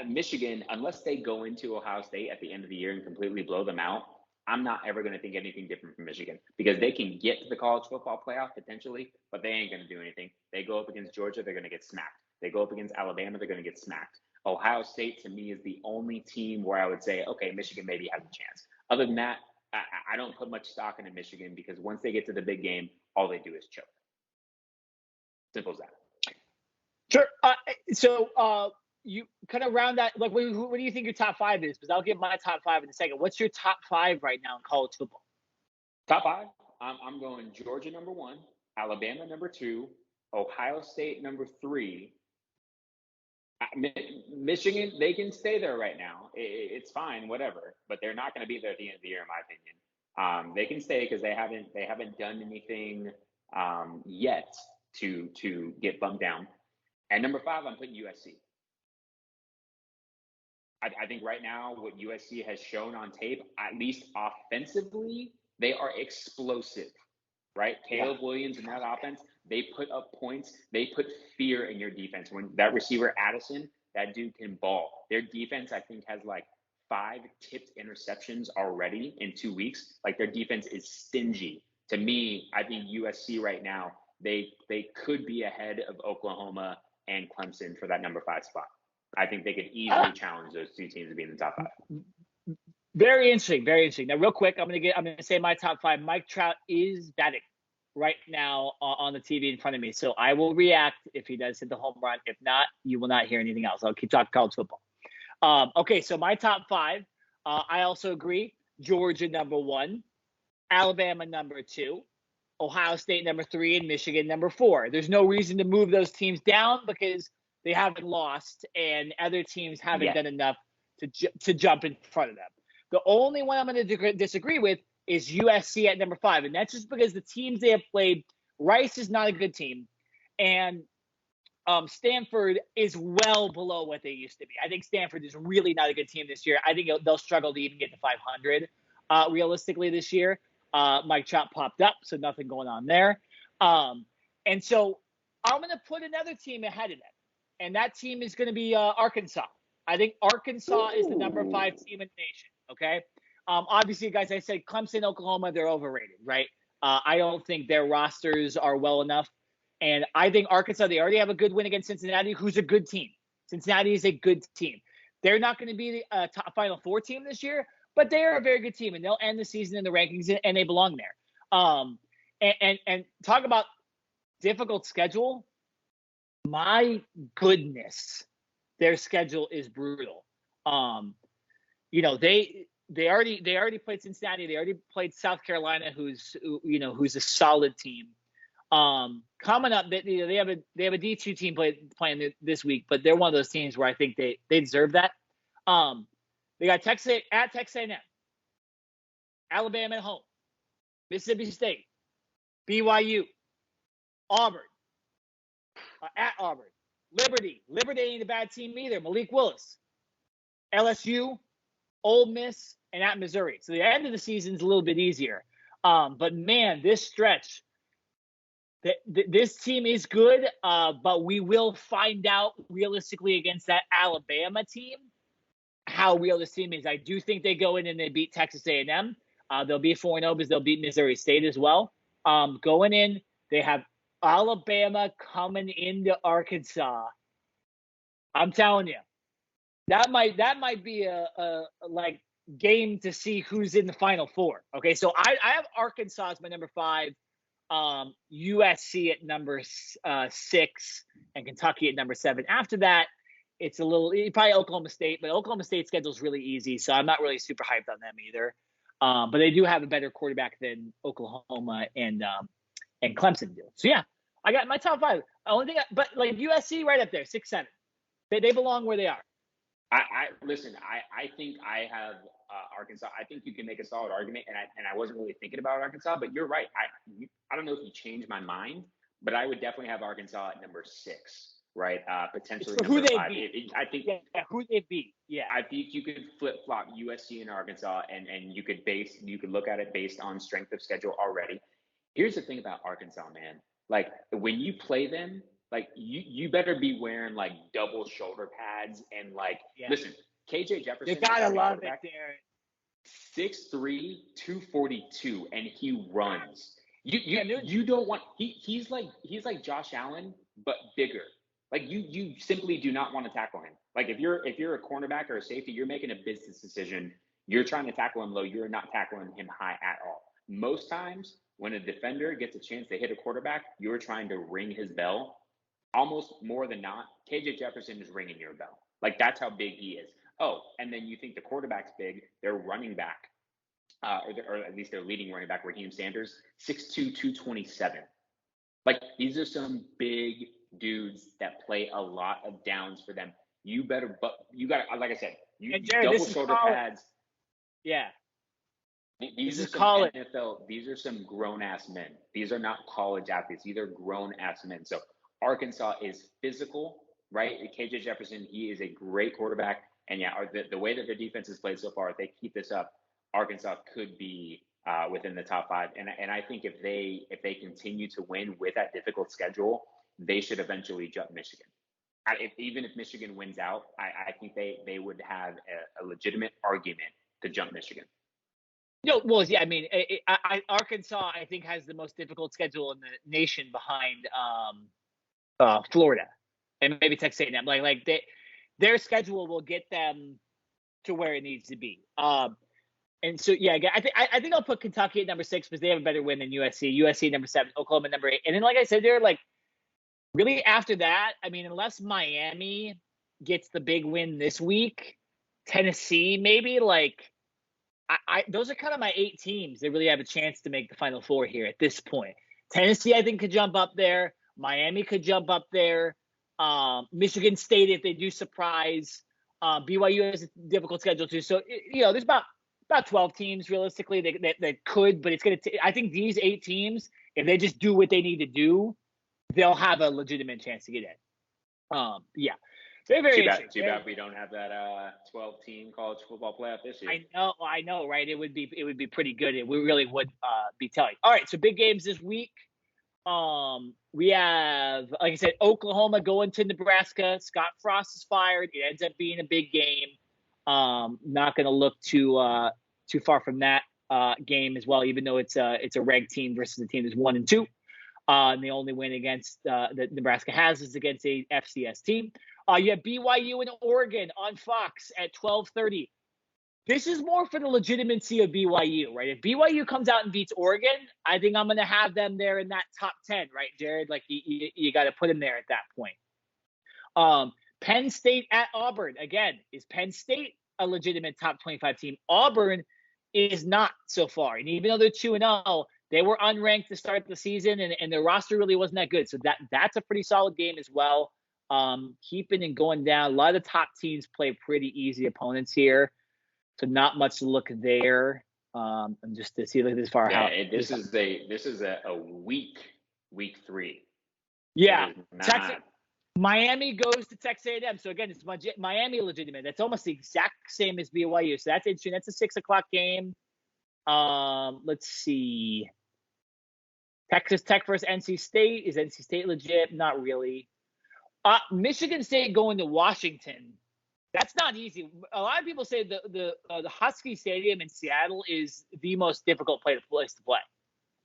Michigan, unless they go into Ohio State at the end of the year and completely blow them out, I'm not ever going to think anything different from Michigan, because they can get to the college football playoff potentially, but they ain't going to do anything. They go up against Georgia, they're going to get smacked. They go up against Alabama, they're going to get smacked. Ohio State, to me, is the only team where I would say, okay, Michigan maybe has a chance. Other than that, I don't put much stock into Michigan, because once they get to the big game, all they do is choke. Simple as that. Sure. So you kind of round that. Like, what do you think your top 5 is? Because I'll give my top 5 in a second. What's your top 5 right now in college football? Top 5. I'm going Georgia number 1, Alabama number 2, Ohio State number 3. Michigan, they can stay there right now. It's fine, whatever. But they're not going to be there at the end of the year, in my opinion. They can stay because they haven't done anything yet to get bumped down. And number 5, I'm putting USC. I think right now what USC has shown on tape, at least offensively, they are explosive, right? Caleb Williams and that offense, they put up points. They put fear in your defense. When that receiver, Addison, that dude can ball. Their defense, I think, has like 5 tipped interceptions already in 2 weeks. Like, their defense is stingy. To me, I think USC right now, they could be ahead of Oklahoma and Clemson for that number 5 spot. I think they could easily challenge those 2 teams to be in the top 5. Very interesting. Very interesting. Now, real quick, I'm gonna say my top 5. Mike Trout is batting right now on the TV in front of me, so I will react if he does hit the home run. If not, you will not hear anything else. I'll keep talking college football. Okay, so my top 5. I also agree. Georgia number 1, Alabama number 2, Ohio State number 3, and Michigan number 4. There's no reason to move those teams down because they haven't lost, and other teams haven't done enough to jump in front of them. The only one I'm going to disagree with is USC at number 5, and that's just because the teams they have played, Rice is not a good team, and Stanford is well below what they used to be. I think Stanford is really not a good team this year. I think they'll struggle to even get to 500 realistically this year. Mike Trout popped up, so nothing going on there. And so I'm going to put another team ahead of them. And that team is going to be Arkansas. I think Arkansas is the number 5 team in the nation, okay? Obviously, guys, I said Clemson, Oklahoma, they're overrated, right? I don't think their rosters are well enough. And I think Arkansas, they already have a good win against Cincinnati, who's a good team. Cincinnati is a good team. They're not going to be the top Final Four team this year, but they are a very good team, and they'll end the season in the rankings, and they belong there. And talk about difficult schedule. My goodness, their schedule is brutal. They already played Cincinnati. They already played South Carolina, who's a solid team. Coming up, they have a D2 team playing this week, but they're one of those teams where I think they deserve that. They got Texas A&M, Alabama at home, Mississippi State, BYU, Auburn. At Auburn, Liberty ain't a bad team either. Malik Willis, LSU, Ole Miss, and at Missouri. So the end of the season is a little bit easier. But man, this stretch, this team is good. But we will find out realistically against that Alabama team how real this team is. I do think they go in and they beat Texas A&M. They'll be 4-0 because they'll beat Missouri State as well. Going in, they have Alabama coming into Arkansas. I'm telling you, that might be a like game to see who's in the Final Four. Okay, so I have Arkansas as my number 5. USC at number 6, and Kentucky at number 7. After that, it's a little probably Oklahoma State, but Oklahoma State's schedule is really easy, so I'm not really super hyped on them either. But they do have a better quarterback than Oklahoma and Clemson do. So yeah, I got my top 5. Only thing, but like USC right up there, 6, 7. They belong where they are. Listen. I think I have Arkansas. I think you can make a solid argument, and I wasn't really thinking about Arkansas, but you're right. I don't know if you changed my mind, but I would definitely have Arkansas at number 6. Right, potentially who they 5. beat. I think who they beat. Yeah, I think you could flip flop USC and Arkansas, and you could look at it based on strength of schedule already. Here's the thing about Arkansas, man. Like when you play them, like you better be wearing like double shoulder pads and like listen, KJ Jefferson. You gotta love it, Darren. 6'3", 242, and he runs. You don't want he's like Josh Allen but bigger. Like you simply do not want to tackle him. Like if you're a cornerback or a safety, you're making a business decision. You're trying to tackle him low. You're not tackling him high at all. Most times when a defender gets a chance to hit a quarterback, you're trying to ring his bell. Almost more than not, KJ Jefferson is ringing your bell. Like that's how big he is. Oh, and then you think the quarterback's big. Their running back, or at least their leading running back, Raheem Sanders, 6'2", 227. Like these are some big dudes that play a lot of downs for them. You got, like I said, Jared, double shoulder pads. Yeah. These are some NFL. These are some grown ass men. These are not college athletes. These are grown ass men. So Arkansas is physical, right? KJ Jefferson, he is a great quarterback. And yeah, the way that their defense has played so far, if they keep this up, Arkansas could be within the top 5. And I think if they continue to win with that difficult schedule, they should eventually jump Michigan. Even if Michigan wins out, I think they would have a legitimate argument to jump Michigan. Well, yeah, I mean, Arkansas, I think, has the most difficult schedule in the nation behind Florida and maybe Texas A&M. Like their schedule will get them to where it needs to be. And so, yeah, I think I'll put Kentucky at number 6 because they have a better win than USC. USC number 7, Oklahoma number 8. And then, like I said, they're like, really after that, I mean, unless Miami gets the big win this week, Tennessee maybe, like, those are kind of my 8 teams that really have a chance to make the Final Four here at this point. Tennessee, I think, could jump up there. Miami could jump up there. Michigan State, if they do surprise. BYU has a difficult schedule too. So, there's about 12 teams realistically that could, but it's going to I think these 8 teams, if they just do what they need to do, they'll have a legitimate chance to get in. Yeah. Very, very interesting. Too bad we don't have that 12-team college football playoff this year. I know, right? It would be pretty good. We really would be telling. All right, so big games this week. We have, like I said, Oklahoma going to Nebraska. Scott Frost is fired. It ends up being a big game. Not going to look too far from that game as well, even though it's a reg team versus a team that's 1-2. And the only win against that Nebraska has is against a FCS team. You have BYU and Oregon on Fox at 12:30. This is more for the legitimacy of BYU, right? If BYU comes out and beats Oregon, I think I'm going to have them there in that top 10, right, Jared? Like you got to put them there at that point. Penn State at Auburn. Again, is Penn State a legitimate top 25 team? Auburn is not so far. And even though they're 2-0, they were unranked to start the season, and their roster really wasn't that good. So that's a pretty solid game as well. Keeping and going down. A lot of the top teams play pretty easy opponents here. So not much to look there. And just to see this far out. This is a week 3. Yeah. Miami goes to Texas A&M. So again, it's Miami legitimate. That's almost the exact same as BYU. So that's interesting. That's a 6:00 game. Let's see. Texas Tech versus NC State. Is NC State legit? Not really. Michigan State going to Washington. That's not easy. A lot of people say the Husky Stadium in Seattle is the most difficult place to play.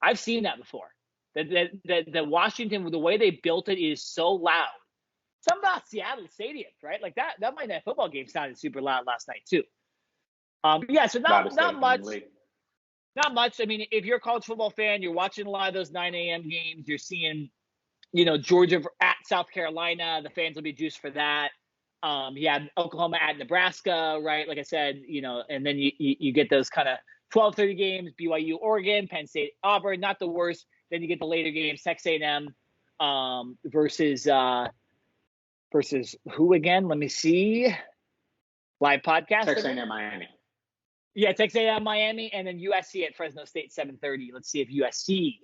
I've seen that before. The Washington, the way they built it is so loud. Something about Seattle stadiums, right? Like that Monday Night Football game sounded super loud last night too. So not much. Not much. I mean, if you're a college football fan, you're watching a lot of those 9 a.m. games. You're seeing, Georgia at South Carolina. The fans will be juiced for that. You have Oklahoma at Nebraska, right? Like I said, and then you get those kind of 12:30 games, BYU, Oregon, Penn State, Auburn, not the worst. Then you get the later games, Texas A&M versus who again? Let me see. Live podcast. Texas A&M Miami. Yeah, Texas A&M Miami, and then USC at Fresno State 7:30. Let's see if USC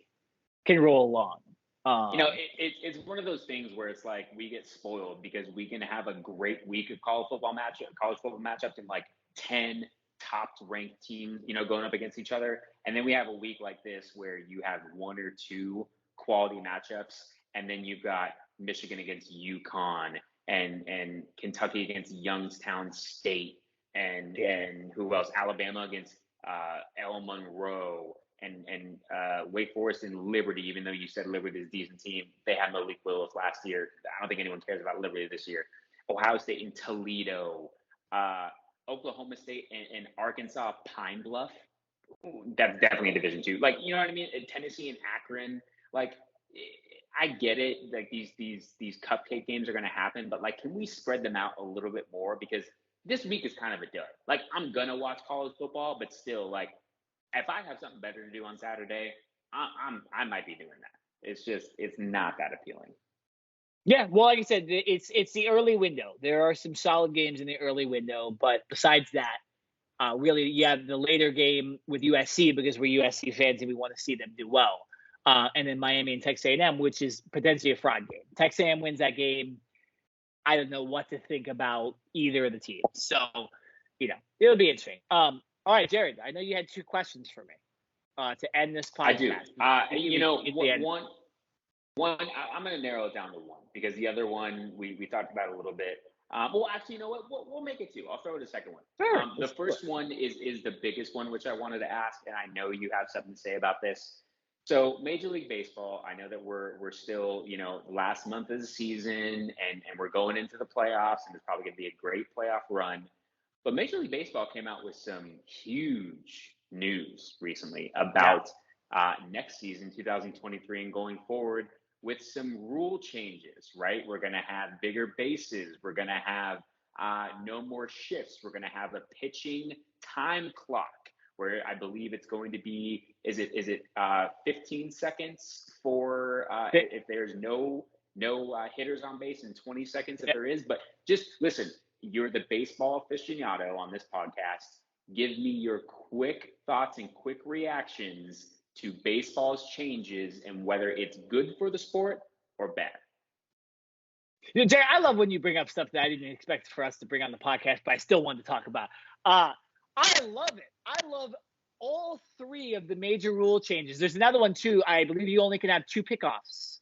can roll along. It's one of those things where it's like we get spoiled because we can have a great week of college football matchups, and like 10 top ranked teams, going up against each other. And then we have a week like this where you have one or two quality matchups, and then you've got Michigan against UConn and Kentucky against Youngstown State and who else? Alabama against El Monroe. And Wake Forest and Liberty, even though you said Liberty is a decent team, they had Malik Willis last year. I don't think anyone cares about Liberty this year. Ohio State and Toledo, Oklahoma State and Arkansas Pine Bluff. That's definitely Division II. Like, you know what I mean? Tennessee and Akron. Like, I get it. Like these cupcake games are going to happen, but like, can we spread them out a little bit more? Because this week is kind of a dud. Like, I'm gonna watch college football, but still, like, if I have something better to do on Saturday, I might be doing that. It's not that appealing. Yeah, well, like I said, it's the early window. There are some solid games in the early window, but besides that, really, you have the later game with USC because we're USC fans and we want to see them do well. And then Miami and Texas A&M, which is potentially a fraud game. Texas A&M wins that game. I don't know what to think about either of the teams. So, it'll be interesting. All right, Jared, I know you had two questions for me to end this podcast. I do. One, I'm going to narrow it down to one because the other one we talked about a little bit. Well, actually, you know what? We'll make it two. I'll throw it a second one. Sure. The first one is the biggest one, which I wanted to ask, and I know you have something to say about this. So Major League Baseball, I know that we're still, last month of the season and we're going into the playoffs, and it's probably going to be a great playoff run. But Major League Baseball came out with some huge news recently about next season, 2023, and going forward with some rule changes, right? We're going to have bigger bases. We're going to have no more shifts. We're going to have a pitching time clock where I believe it's going to be, is it 15 seconds for if there's no hitters on base and 20 seconds if there is. But just listen, you're the baseball aficionado on this podcast. Give me your quick thoughts and quick reactions to baseball's changes and whether it's good for the sport or bad. Jay, I love when you bring up stuff that I didn't expect for us to bring on the podcast, but I still wanted to talk about. I love it. I love all three of the major rule changes. There's another one too. I believe you only can have 2 pickoffs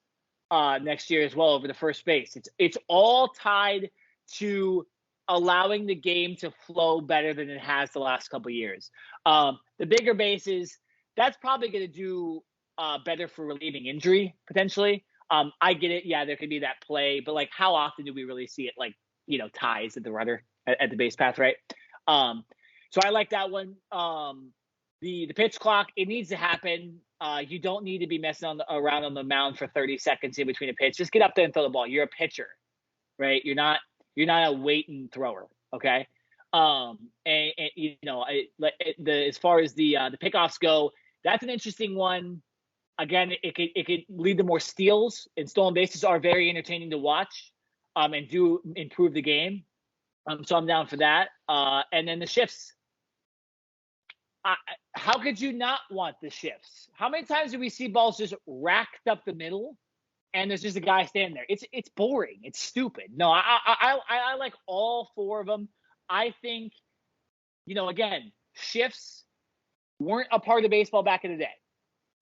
next year as well over the first base. It's all tied to allowing the game to flow better than it has the last couple of years. The bigger bases, that's probably going to do better for relieving injury potentially. I get it. Yeah, there could be that play, but like, how often do we really see it? Like, ties at the runner at the base path, right? So I like that one. The pitch clock, it needs to happen. You don't need to be messing around on the mound for 30 seconds in between a pitch. Just get up there and throw the ball. You're a pitcher, right? You're not a waiting thrower, okay? As far as the pickoffs go, that's an interesting one. Again, it could lead to more steals, and stolen bases are very entertaining to watch, and do improve the game. So I'm down for that. And then the shifts. How could you not want the shifts? How many times do we see balls just racked up the middle, and there's just a guy standing there? It's boring. It's stupid. No, I like all 4 of them. I think, again, shifts weren't a part of baseball back in the day.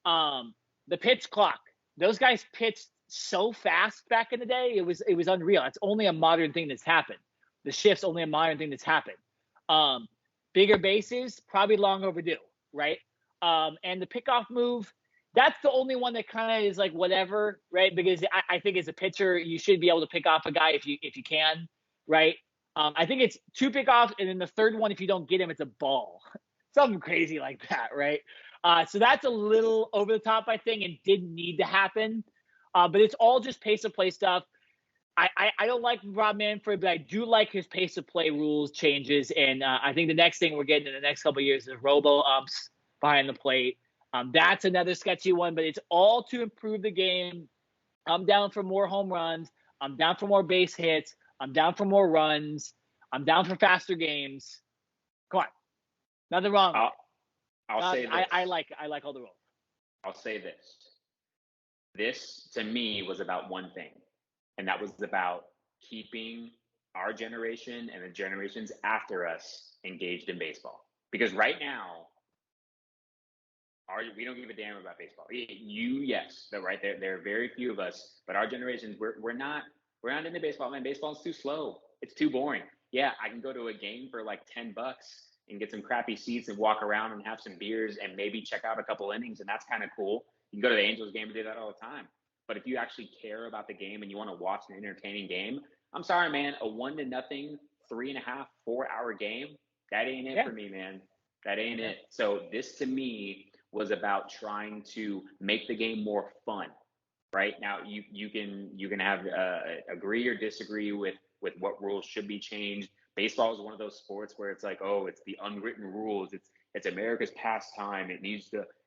The pitch clock, those guys pitched so fast back in the day. It was unreal. It's only a modern thing that's happened. The shift's only a modern thing that's happened. Bigger bases, probably long overdue, right? And the pickoff move, that's the only one that kind of is like whatever, right? Because I think as a pitcher, you should be able to pick off a guy if you can, right? I think it's 2 pickoffs, and then the third one, if you don't get him, it's a ball. Something crazy like that, right? So that's a little over the top, I think, and didn't need to happen. But it's all just pace of play stuff. I don't like Rob Manfred, but I do like his pace of play rules changes. And I think the next thing we're getting in the next couple of years is robo umps behind the plate. That's another sketchy one, but it's all to improve the game. I'm down for more home runs. I'm down for more base hits. I'm down for more runs. I'm down for faster games. Come on, nothing wrong with it. I'll say this. I like all the rules. I'll say this. This to me was about one thing, and that was about keeping our generation and the generations after us engaged in baseball. Because right now, we don't give a damn about baseball. Yes, they're right there. There are very few of us, but our generations, we're not into baseball. Man, baseball's too slow. It's too boring. Yeah, I can go to a game for like $10 and get some crappy seats and walk around and have some beers and maybe check out a couple innings, and that's kind of cool. You can go to the Angels game and do that all the time. But if you actually care about the game and you want to watch an entertaining game, I'm sorry, man, a 1-0, 3.5, 4-hour game, that ain't it for me, man. That ain't it. So this to me was about trying to make the game more fun. Right now, you can have agree or disagree with what rules should be changed. Baseball is one of those sports where it's like, oh, it's the unwritten rules. It's America's pastime.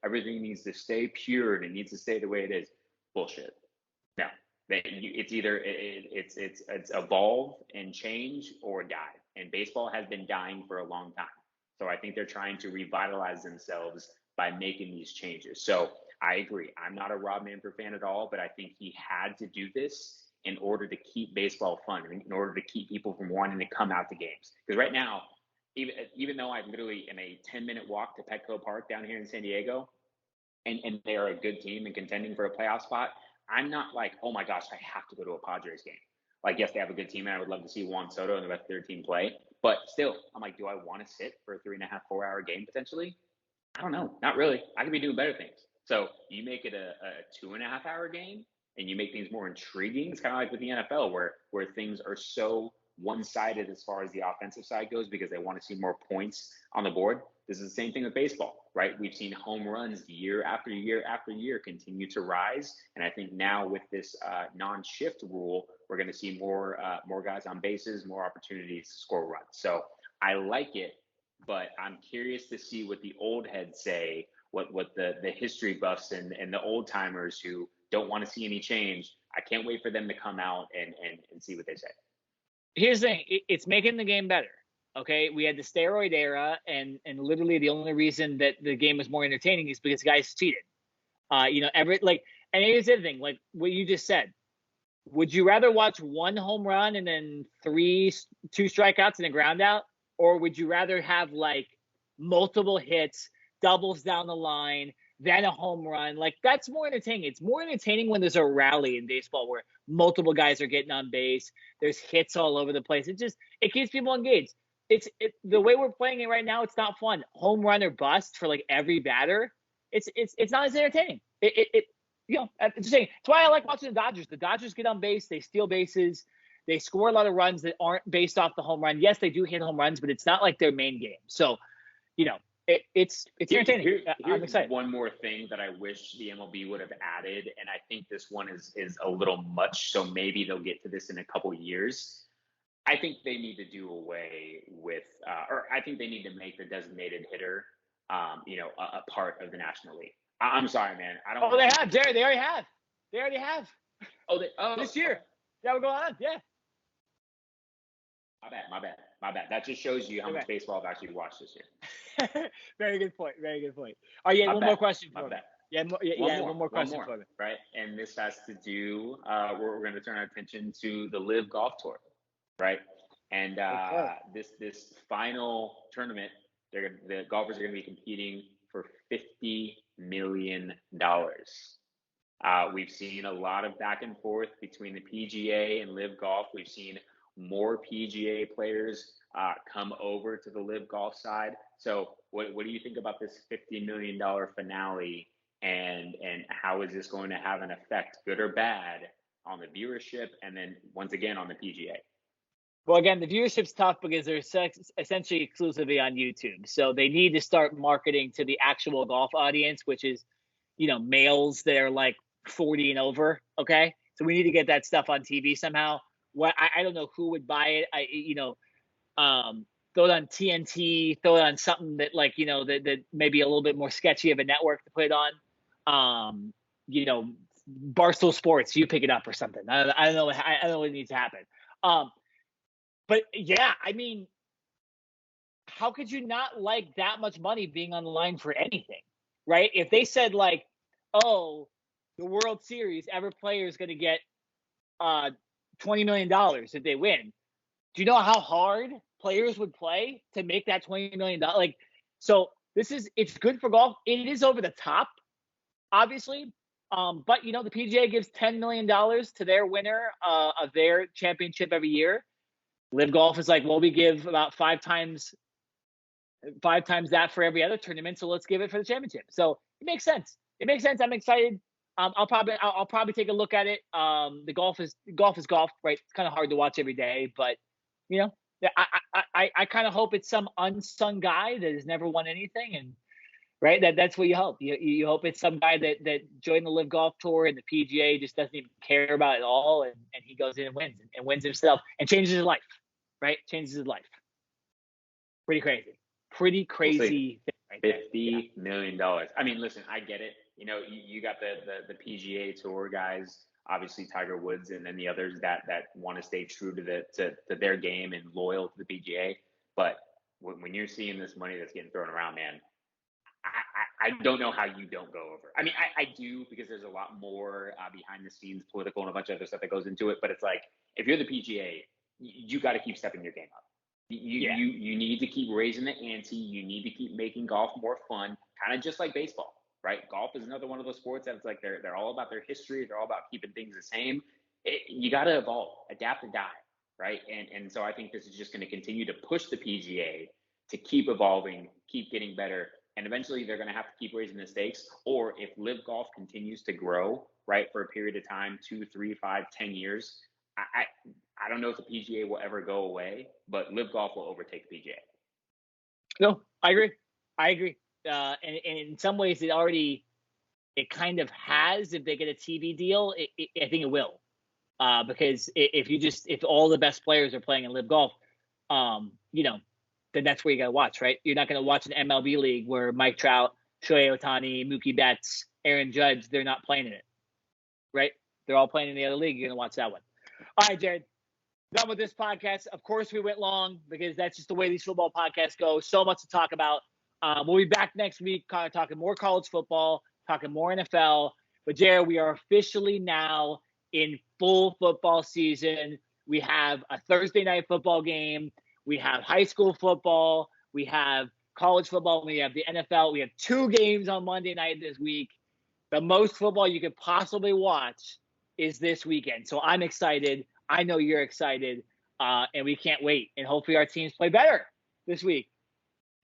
Everything needs to stay pure and it needs to stay the way it is. Bullshit. No, it's either it's evolve and change or die. And baseball has been dying for a long time. So I think they're trying to revitalize themselves by making these changes. So I agree. I'm not a Rob Manfred fan at all, but I think he had to do this in order to keep baseball fun, in order to keep people from wanting to come out to games. Because right now, even though I literally am a 10-minute walk to Petco Park down here in San Diego, and they are a good team and contending for a playoff spot, I'm not like, oh my gosh, I have to go to a Padres game. Like, yes, they have a good team, and I would love to see Juan Soto and the rest of their team play. But still, I'm like, do I want to sit for a 3.5, 4-hour game potentially? I don't know. Not really. I could be doing better things. So you make it a 2.5-hour game and you make things more intriguing. It's kind of like with the NFL where things are so one-sided as far as the offensive side goes because they want to see more points on the board. This is the same thing with baseball, right? We've seen home runs year after year after year continue to rise. And I think now with this non-shift rule, we're going to see more guys on bases, more opportunities to score runs. So I like it, but I'm curious to see what the old heads say, what the history buffs and the old timers who don't want to see any change. I can't wait for them to come out and see what they say. Here's the thing. It's making the game better. Okay. We had the steroid era and literally the only reason that the game was more entertaining is because guys cheated. And here's the other thing, like what you just said. Would you rather watch one home run and then two strikeouts and a ground out? Or would you rather have like multiple hits, doubles down the line, then a home run? Like that's more entertaining. It's more entertaining when there's a rally in baseball where multiple guys are getting on base. There's hits all over the place. It keeps people engaged. The way we're playing it right now, it's not fun. Home run or bust for like every batter. It's not as entertaining. I'm just saying. It's why I like watching the Dodgers. The Dodgers get on base, they steal bases. They score a lot of runs that aren't based off the home run. Yes, they do hit home runs, but it's not like their main game. So, it's entertaining. I'm excited. One more thing that I wish the MLB would have added, and I think this one is a little much, so maybe they'll get to this in a couple years. I think they need to do away with, or I think they need to make the designated hitter, a part of the National League. I'm sorry, man. I don't. Oh, they have, Jerry. They already have. They already have. This year. Yeah, we're going on. Yeah. My bad. That just shows you how much baseball I've actually watched this year. Very good point. Oh, yeah, one more question for me. One more question for me. Right, and this has to do, we're going to turn our attention to the Live Golf Tour, right? And this final tournament, the golfers are going to be competing for $50 million. We've seen a lot of back and forth between the PGA and Live Golf. We've seen more PGA players come over to the Live Golf side. So what do you think about this $50 million finale, and how is this going to have an effect, good or bad, on the viewership and then once again on the PGA? Well, again, the viewership's tough because they're essentially exclusively on YouTube. So they need to start marketing to the actual golf audience, which is, males that are like 40 and over. Okay. So we need to get that stuff on TV somehow. I don't know who would buy it. Throw it on TNT, throw it on something that that maybe a little bit more sketchy of a network to put it on. Barstool Sports, you pick it up or something. I don't know. I don't know what needs to happen. But yeah, I mean, how could you not like that much money being on the line for anything, right? If they said like, oh, the World Series, every player is going to get $20 million if they win. Do you know how hard players would play to make that $20 million? So it's good for golf. It is over the top, obviously. But the PGA gives $10 million to their winner of their championship every year. Live Golf is like, well, we give about five times that for every other tournament, so let's give it for the championship. So it makes sense. I'm excited. I'll probably take a look at it. The golf is golf, right? It's kind of hard to watch every day, but I kind of hope it's some unsung guy that has never won anything, and right, that's what you hope. You hope it's some guy that joined the Live Golf Tour and the PGA just doesn't even care about it all, and he goes in and wins himself and changes his life, right? Changes his life. Pretty crazy. Right, $50 million. I mean, listen, I get it. You got the PGA Tour guys, obviously Tiger Woods, and then the others that want to stay true to their game and loyal to the PGA. But when you're seeing this money that's getting thrown around, man, I don't know how you don't go over. I mean, I do, because there's a lot more behind the scenes, political and a bunch of other stuff that goes into it. But it's like, if you're the PGA, you got to keep stepping your game up. You need to keep raising the ante. You need to keep making golf more fun, kind of just like baseball, right? Golf is another one of those sports that's like they're all about their history. They're all about keeping things the same. You got to evolve, adapt, and die, right? And so I think this is just going to continue to push the PGA to keep evolving, keep getting better. And eventually they're going to have to keep raising the stakes. Or if Live Golf continues to grow, right, for a period of time, 2, 3, 5, 10 years, I don't know if the PGA will ever go away, but Live Golf will overtake the PGA. No, I agree. And in some ways it kind of has. If they get a TV deal, I think it will. Because if all the best players are playing in Live Golf, then that's where you got to watch, right? You're not going to watch an MLB league where Mike Trout, Shohei Ohtani, Mookie Betts, Aaron Judge, they're not playing in it, right? They're all playing in the other league. You're going to watch that one. All right, Jared, done with this podcast. Of course, we went long because that's just the way these football podcasts go. So much to talk about. We'll be back next week kind of talking more college football, talking more NFL. But, Jared, we are officially now in full football season. We have a Thursday night football game. We have high school football. We have college football. We have the NFL. We have 2 games on Monday night this week. The most football you could possibly watch is this weekend. So I'm excited. I know you're excited. And we can't wait. And hopefully our teams play better this week.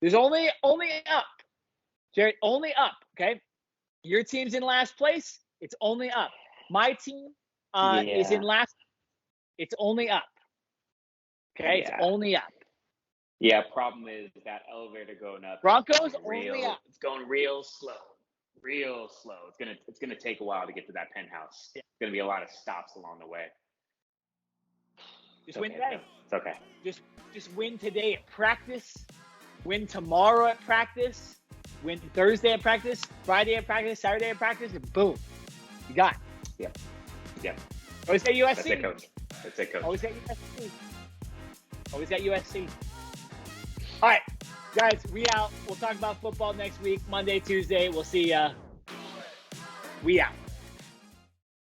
There's only up. Jared, only up, okay? Your team's in last place. It's only up. My team is in last. It's only up. Okay, It's only up. Yeah, problem is that elevator going up. Broncos only up. It's going real slow. It's gonna take a while to get to that penthouse. Yeah. It's gonna be a lot of stops along the way. Just win today. It's okay. Just win today at practice. Win tomorrow at practice. Win Thursday at practice. Friday at practice. Saturday at practice. And boom, you got it. Yep. Always got USC. That's it, coach. Always got USC. All right, guys, we out. We'll talk about football next week, Monday, Tuesday. We'll see ya. We out.